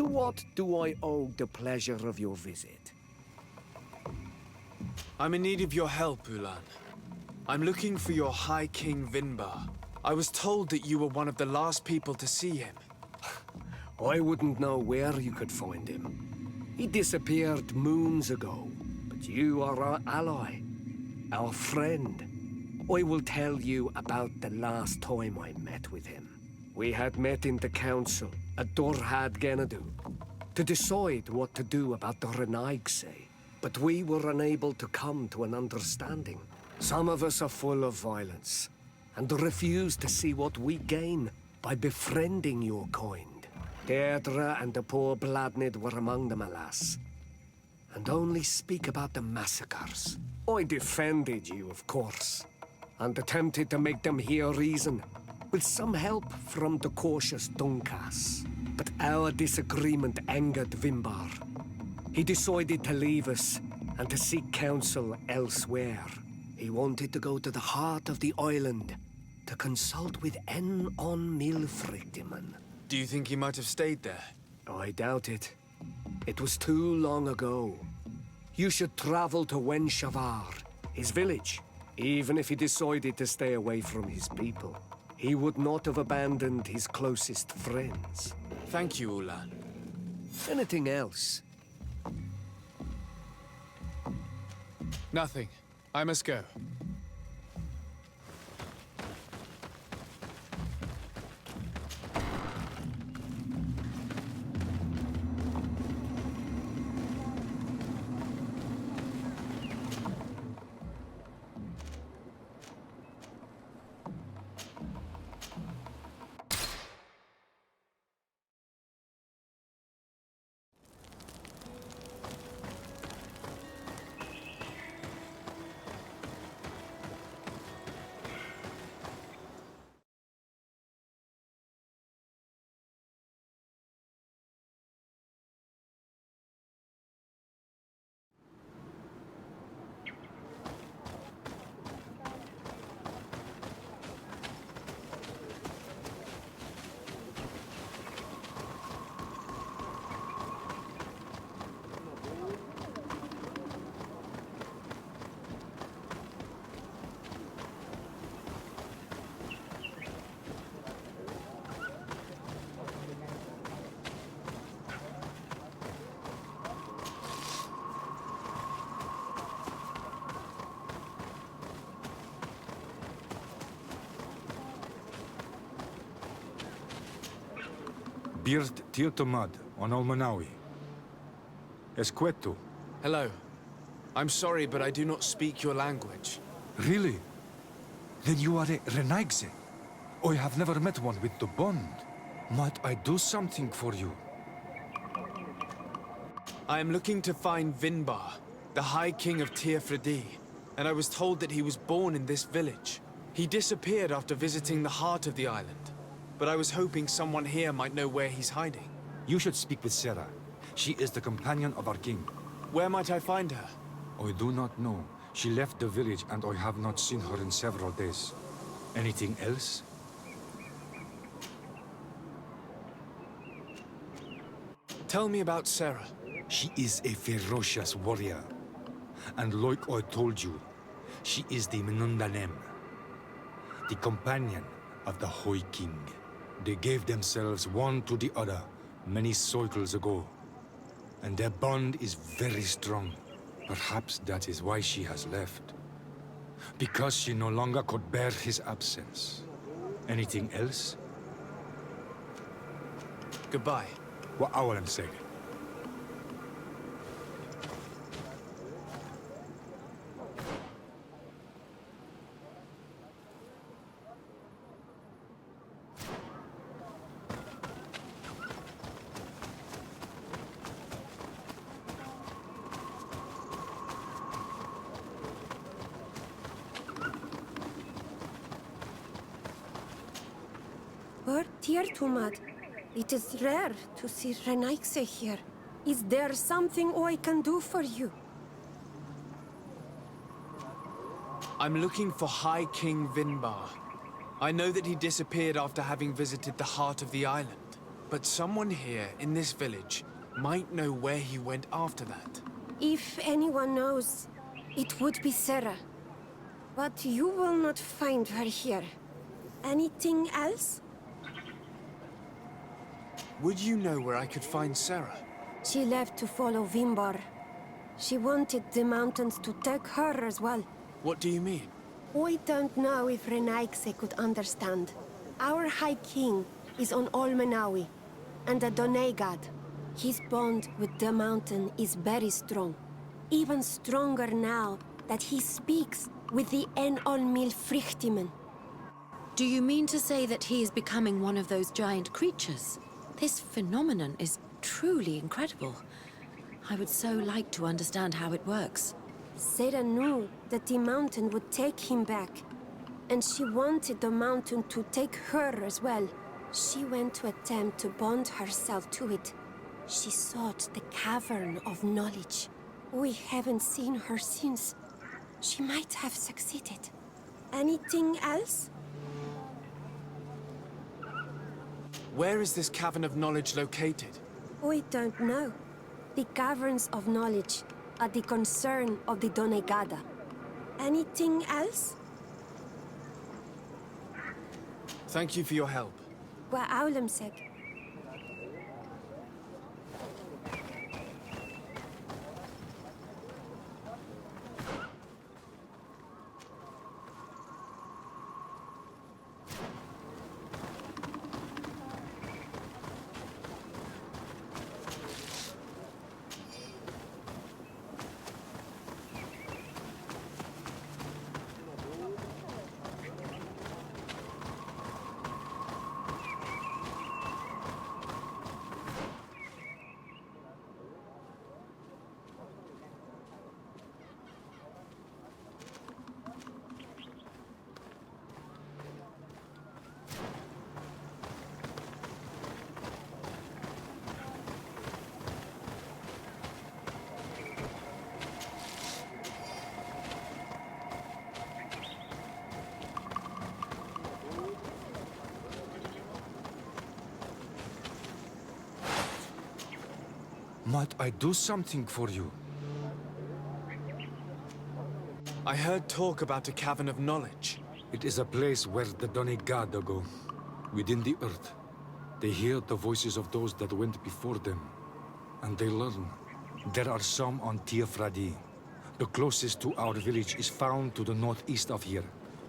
O: To what do I owe the pleasure of your visit?
B: I'm in need of your help, Ulan. I'm looking for your High King Vinbar. I was told that you were one of the last people to see him.
O: I wouldn't know where you could find him. He disappeared moons ago, but you are our ally, our friend. I will tell you about the last time I met with him. We had met in the council at Dorgred to decide what to do about the Renaigse, but we were unable to come to an understanding. Some of us are full of violence, and refuse to see what we gain by befriending your kind. Deirdre and the poor Bladnid were among them, alas, and only speak about the massacres. I defended you, of course, and attempted to make them hear reason, with some help from the cautious Dunkas. But our disagreement angered Vinbar. He decided to leave us and to seek counsel elsewhere. He wanted to go to the heart of the island to consult with En on Milfrictiman.
B: Do you think he might have stayed there?
O: I doubt it. It was too long ago. You should travel to Wenshavar, his village. Even if he decided to stay away from his people, he would not have abandoned his closest friends.
B: Thank you, Ulan.
O: Anything else?
B: Nothing. I must go.
S: Birt Tiltomad on Almanawi. Esqueto.
B: Hello. I'm sorry, but I do not speak your language.
S: Really? Then you are a Renaigse. I have never met one with the bond. Might I do something for you?
B: I am looking to find Vinbar, the High King of Tirfredi, and I was told that he was born in this village. He disappeared after visiting the heart of the island, but I was hoping someone here might know where he's hiding.
S: You should speak with Cera. She is the companion of our king.
B: Where might I find her?
S: I do not know. She left the village and I have not seen her in several days. Anything else?
B: Tell me about Cera.
S: She is a ferocious warrior. And like I told you, she is the Menundanem, the companion of the High King. They gave themselves one to the other many cycles ago. And their bond is very strong. Perhaps that is why she has left. Because she no longer could bear his absence. Anything else?
B: Goodbye.
S: What I will say.
E: Tumad, it is rare to see Renaigse here. Is there something I can do for you?
B: I'm looking for High King Vinbar. I know that he disappeared after having visited the heart of the island, but someone here in this village might know where he went after that.
E: If anyone knows, it would be Cera. But you will not find her here. Anything else?
B: Would you know where I could find Cera?
E: She left to follow Vimbar. She wanted the mountains to take her as well.
B: What do you mean?
E: I don't know if Renaigse could understand. Our High King is on Olmenawi, and the Donegad. His bond with the mountain is very strong. Even stronger now that he speaks with the En-Olmil Frichtimen.
A: Do you mean to say that he is becoming one of those giant creatures? This phenomenon is truly incredible. I would so like to understand how it works.
E: Cera knew that the mountain would take him back, and she wanted the mountain to take her as well. She went to attempt to bond herself to it. She sought the Cavern of Knowledge. We haven't seen her since. She might have succeeded. Anything else?
B: Where is this Cavern of Knowledge located?
E: We don't know. The Caverns of Knowledge are the concern of the Donegada. Anything else?
B: Thank you for your help.
E: Wa aulemsek.
S: Might I do something for you?
B: I heard talk about a Cavern of Knowledge.
S: It is a place where the Donegada go, within the earth. They hear the voices of those that went before them, and they learn. There are some on Tiafradi. The closest to our village is found to the northeast of here,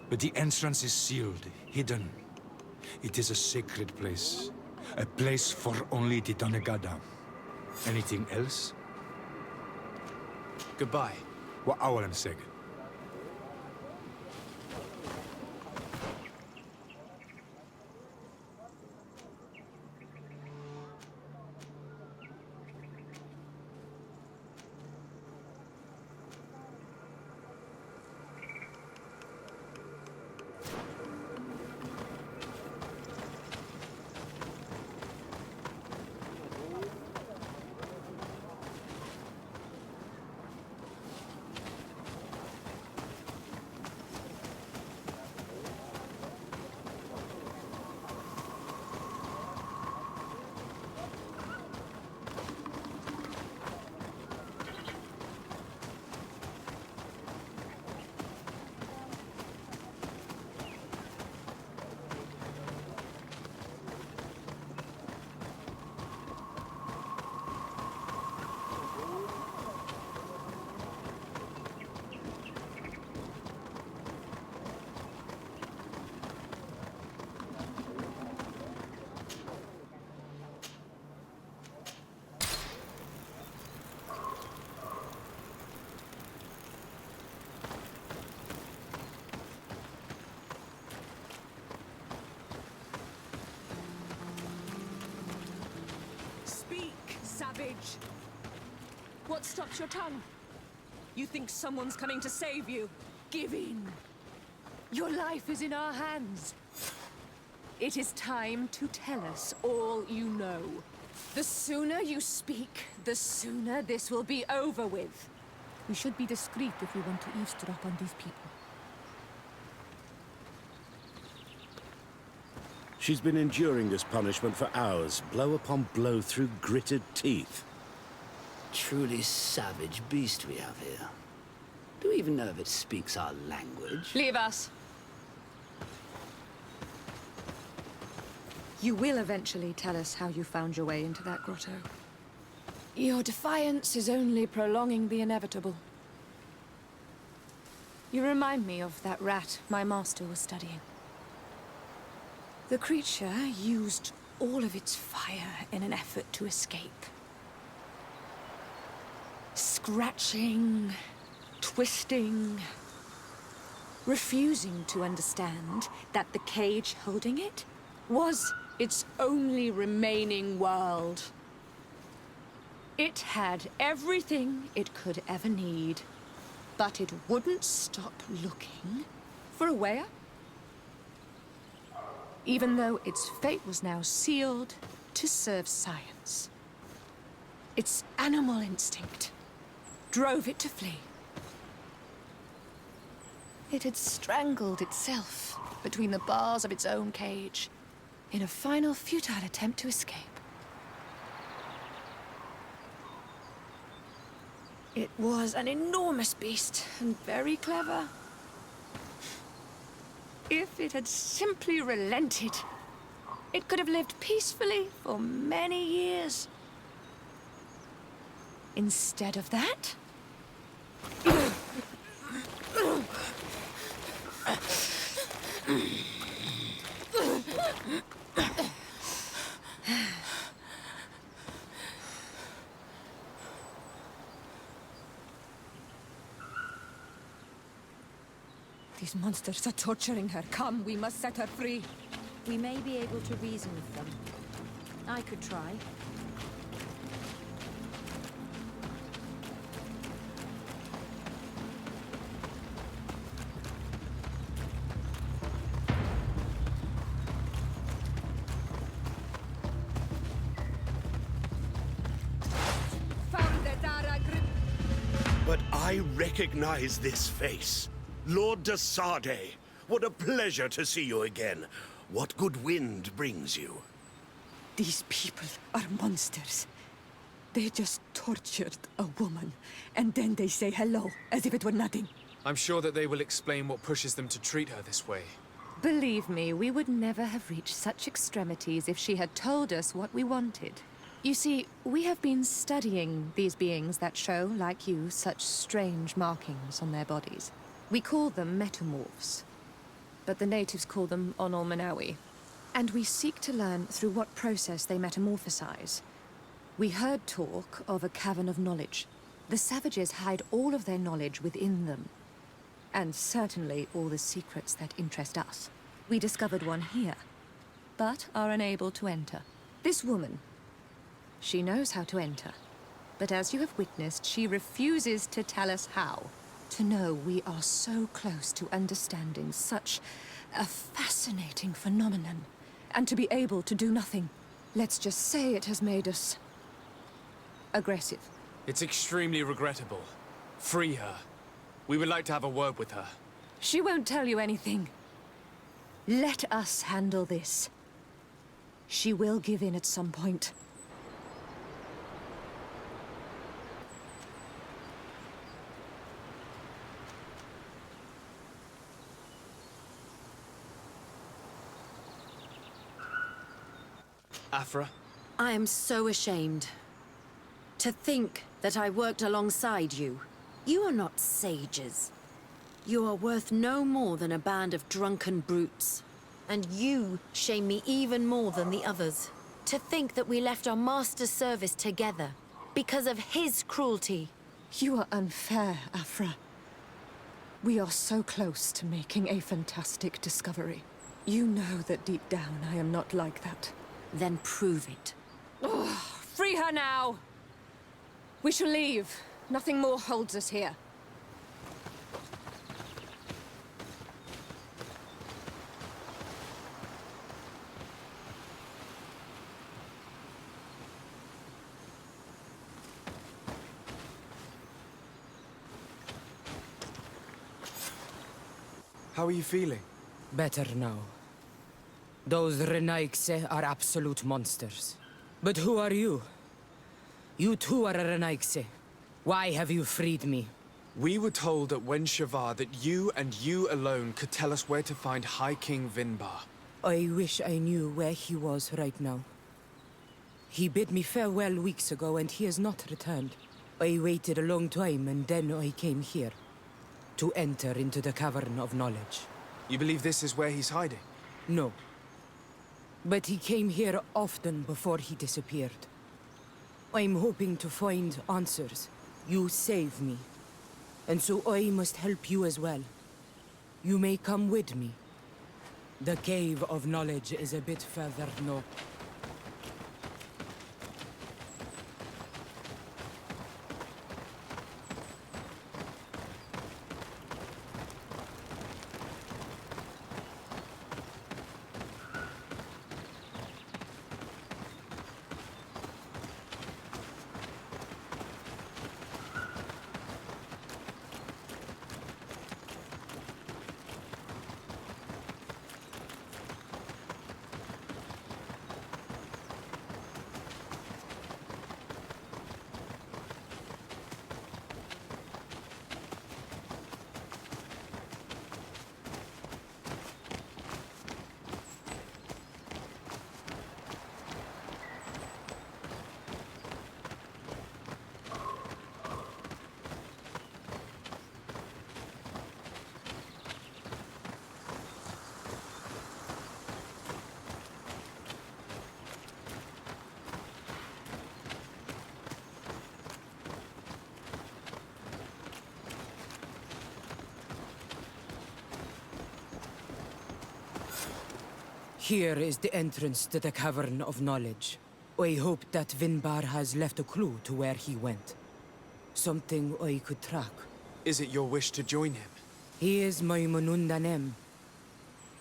S: but the entrance is sealed, hidden. It is a sacred place, a place for only the Donegada. Anything else?
B: Goodbye.
S: Wa awalam seg.
K: Savage! What stops your tongue? You think someone's coming to save you? Give in! Your life is in our hands. It is time to tell us all you know. The sooner you speak, the sooner this will be over with.
R: We should be discreet if we want to eavesdrop on these people.
P: She's been enduring this punishment for hours, blow upon blow through gritted teeth.
T: Truly savage beast we have here. Do we even know if it speaks our language?
K: Leave us. You will eventually tell us how you found your way into that grotto. Your defiance is only prolonging the inevitable. You remind me of that rat my master was studying. The creature used all of its fire in an effort to escape. Scratching, twisting, refusing to understand that the cage holding it was its only remaining world. It had everything it could ever need, but it wouldn't stop looking for a way out. Even though its fate was now sealed to serve science. Its animal instinct drove it to flee. It had strangled itself between the bars of its own cage in a final futile attempt to escape. It was an enormous beast and very clever. If it had simply relented, it could have lived peacefully for many years. Instead of that, these monsters are torturing her. Come, we must set her free.
A: We may be able to reason with them. I could try.
U: But I recognize this face. Lord de Sardet, what a pleasure to see you again. What good wind brings you?
K: These people are monsters. They just tortured a woman, and then they say hello, as if it were nothing.
B: I'm sure that they will explain what pushes them to treat her this way.
K: Believe me, we would never have reached such extremities if she had told us what we wanted. You see, we have been studying these beings that show, like you, such strange markings on their bodies. We call them metamorphs, but the natives call them Onol-Manawi. And we seek to learn through what process they metamorphosize. We heard talk of a cavern of knowledge. The savages hide all of their knowledge within them, and certainly all the secrets that interest us. We discovered one here, but are unable to enter. This woman, she knows how to enter, but as you have witnessed, she refuses to tell us how. To know we are so close to understanding such a fascinating phenomenon, and to be able to do nothing. Let's just say it has made us aggressive.
B: It's extremely regrettable. Free her. We would like to have a word with her.
K: She won't tell you anything. Let us handle this. She will give in at some point.
B: Afra?
A: I am so ashamed. To think that I worked alongside you. You are not sages. You are worth no more than a band of drunken brutes. And you shame me even more than the others. To think that we left our master's service together because of his cruelty.
K: You are unfair, Afra. We are so close to making a fantastic discovery. You know that deep down I am not like that.
A: Then prove it.
K: Oh, free her now! We shall leave. Nothing more holds us here.
B: How are you feeling?
D: Better now.
C: Those Renaigse are absolute monsters. But who are you? You too are a Renaigse. Why have you freed me?
B: We were told at Wen Shavar that you and you alone could tell us where to find High King Vinbar.
C: I wish I knew where he was right now. He bid me farewell weeks ago and he has not returned. I waited a long time and then I came here. To enter into the Cavern of Knowledge.
B: You believe this is where he's hiding?
C: No. But he came here often before he disappeared. I'm hoping to find answers. You saved me. And so I must help you as well. You may come with me. The Cave of Knowledge is a bit further north. Here is the entrance to the Cavern of Knowledge. I hope that Vinbar has left a clue to where he went. Something I could track.
B: Is it your wish to join him?
C: He is my Manundanem.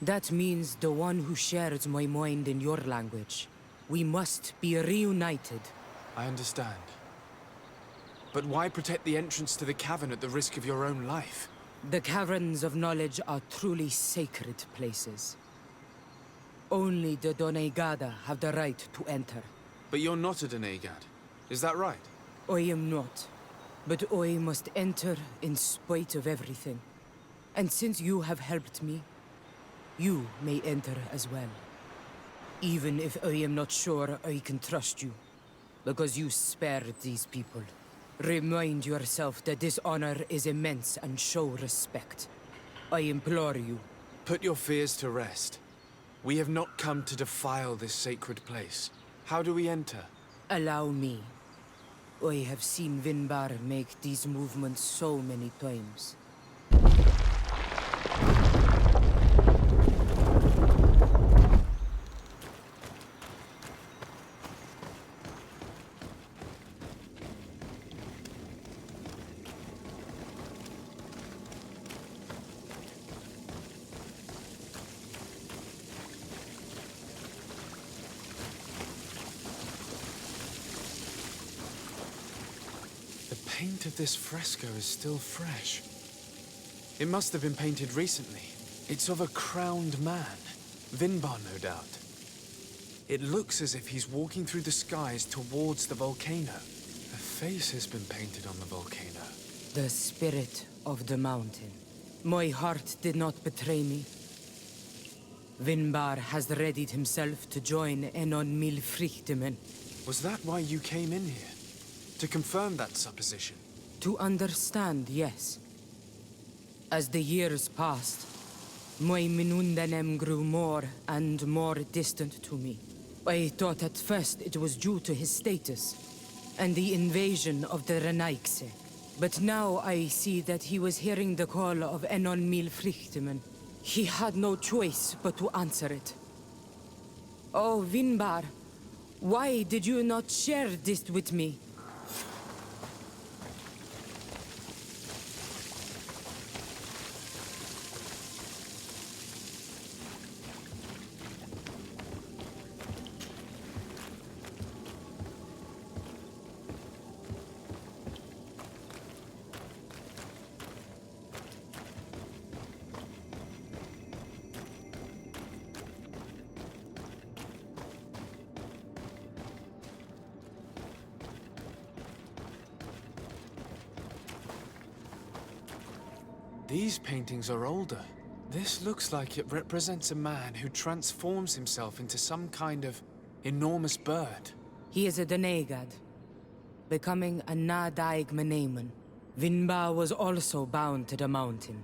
C: That means the one who shares my mind in your language. We must be reunited.
B: I understand. But why protect the entrance to the cavern at the risk of your own life?
C: The Caverns of Knowledge are truly sacred places. Only the Doneigada have the right to enter.
B: But you're not a Doneigad. Is that right?
C: I am not. But I must enter in spite of everything. And since you have helped me, you may enter as well. Even if I am not sure I can trust you. Because you spared these people. Remind yourself that this honor is immense and show respect. I implore you.
B: Put your fears to rest. We have not come to defile this sacred place. How do we enter?
C: Allow me. I have seen Vinbar make these movements so many times.
B: The paint of this fresco is still fresh. It must have been painted recently. It's of a crowned man. Vinbar, no doubt. It looks as if he's walking through the skies towards the volcano. A face has been painted on the volcano.
C: The spirit of the mountain. My heart did not betray me. Vinbar has readied himself to join Enon Milfrichtemen.
B: Was that why you came in here? To confirm that supposition?
C: To understand, yes. As the years passed, my Minundanem grew more and more distant to me. I thought at first it was due to his status and the invasion of the Renaigse. But now I see that he was hearing the call of Enon Milfrichtemen. He had no choice but to answer it. Oh, Vinbar, why did you not share this with me?
B: These paintings are older. This looks like it represents a man who transforms himself into some kind of enormous bird.
C: He is a Donegad, becoming a Nadaig Meneman. Vinbar was also bound to the mountain.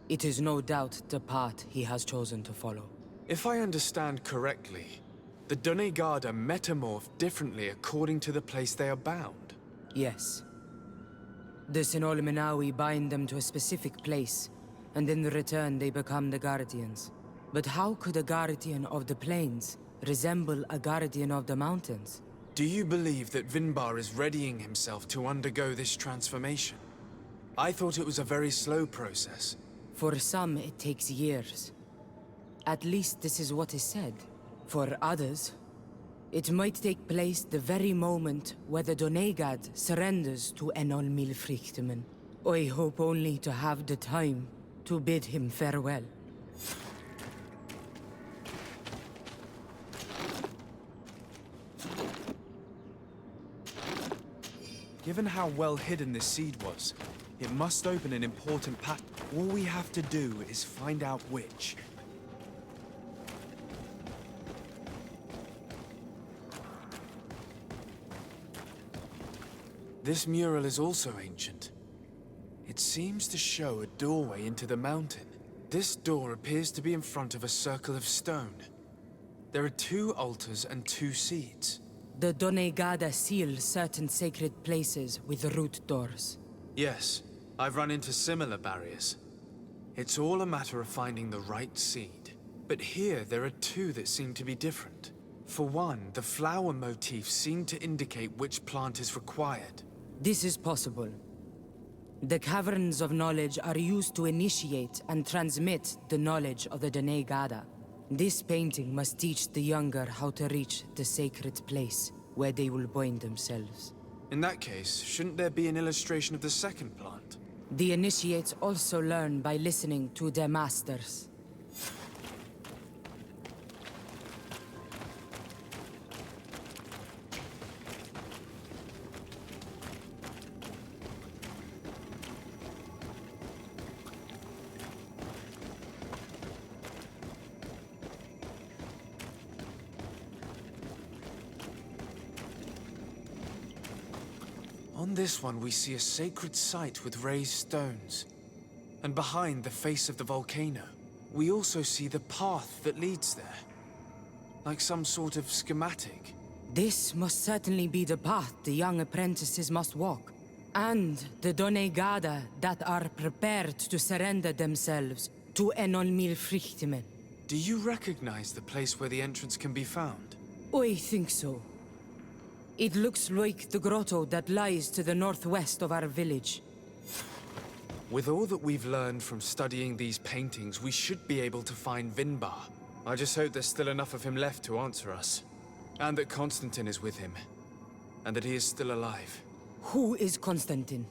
C: It is no doubt the path he has chosen to follow.
B: If I understand correctly, the Donegada metamorph differently according to the place they are bound.
C: Yes. The Sinol Minawi bind them to a specific place, and in return they become the Guardians. But how could a Guardian of the Plains resemble a Guardian of the Mountains?
B: Do you believe that Vinbar is readying himself to undergo this transformation? I thought it was a very slow process.
C: For some, it takes years. At least this is what is said. For others, it might take place the very moment where the Donegad surrenders to Enol Milfrichtemen. I hope only to have the time to bid him farewell.
B: Given how well hidden this seed was, it must open an important path. All we have to do is find out which. This mural is also ancient. It seems to show a doorway into the mountain. This door appears to be in front of a circle of stone. There are 2 altars and 2 seeds.
C: The Donegada seal certain sacred places with root doors.
B: Yes, I've run into similar barriers. It's all a matter of finding the right seed. But here there are 2 that seem to be different. For one, the flower motifs seem to indicate which plant is required.
C: This is possible. The Caverns of Knowledge are used to initiate and transmit the knowledge of the Donegada. This painting must teach the younger how to reach the sacred place where they will bind themselves.
B: In that case, shouldn't there be an illustration of the second plant?
C: The initiates also learn by listening to their masters.
B: On this one, we see a sacred site with raised stones. And behind the face of the volcano, we also see the path that leads there. Like some sort of schematic.
C: This must certainly be the path the young apprentices must walk. And the Donegada that are prepared to surrender themselves to Enol Milfrichtemen.
B: Do you recognize the place where the entrance can be found?
C: I think so. It looks like the grotto that lies to the northwest of our village.
B: With all that we've learned from studying these paintings, we should be able to find Vinbar. I just hope there's still enough of him left to answer us. And that Constantin is with him. And that he is still alive.
C: Who is Constantin?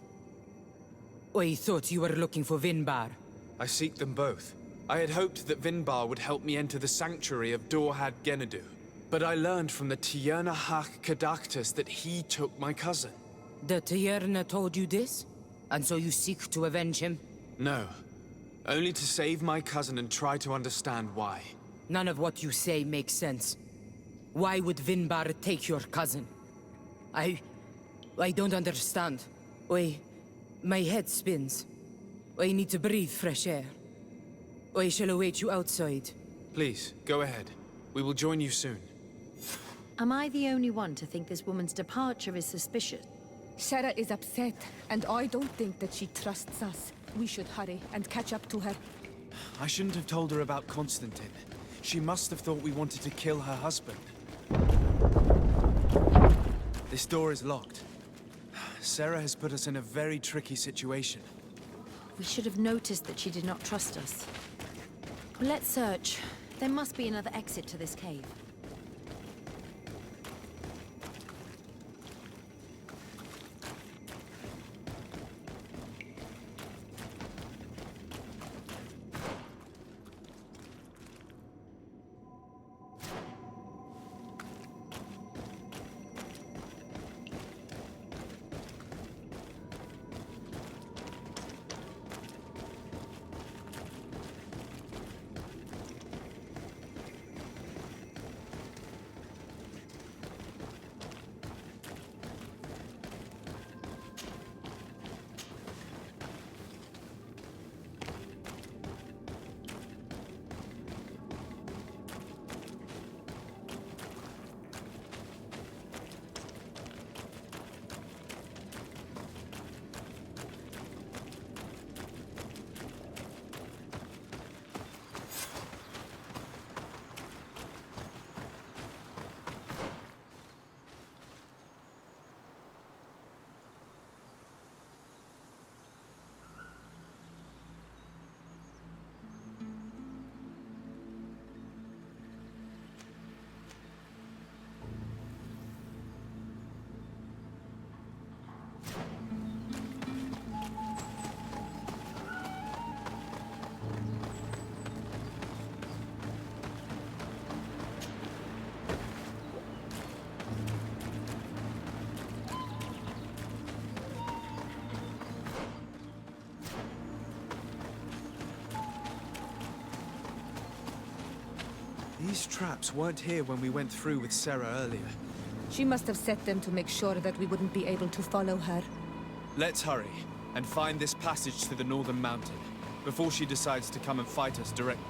C: I thought you were looking for Vinbar.
B: I seek them both. I had hoped that Vinbar would help me enter the sanctuary of Dorgred Genadu. But I learned from the Tierna Hach Kadaktus that he took my cousin.
C: The Tierna told you this? And so you seek to avenge him?
B: No. Only to save my cousin and try to understand why.
C: None of what you say makes sense. Why would Vinbar take your cousin? I don't understand. My head spins. I need to breathe fresh air. I shall await you outside.
B: Please, go ahead. We will join you soon.
A: Am I the only one to think this woman's departure is suspicious?
K: Cera is upset, and I don't think that she trusts us. We should hurry and catch up to her.
B: I shouldn't have told her about Constantin. She must have thought we wanted to kill her husband. This door is locked. Cera has put us in a very tricky situation.
A: We should have noticed that she did not trust us. Let's search. There must be another exit to this cave.
B: These traps weren't here when we went through with Cera earlier.
K: She must have set them to make sure that we wouldn't be able to follow her.
B: Let's hurry and find this passage to the northern mountain before she decides to come and fight us directly.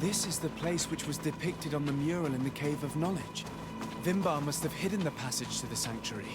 B: This is the place which was depicted on the mural in the Cave of Knowledge. Vimbar must have hidden the passage to the sanctuary.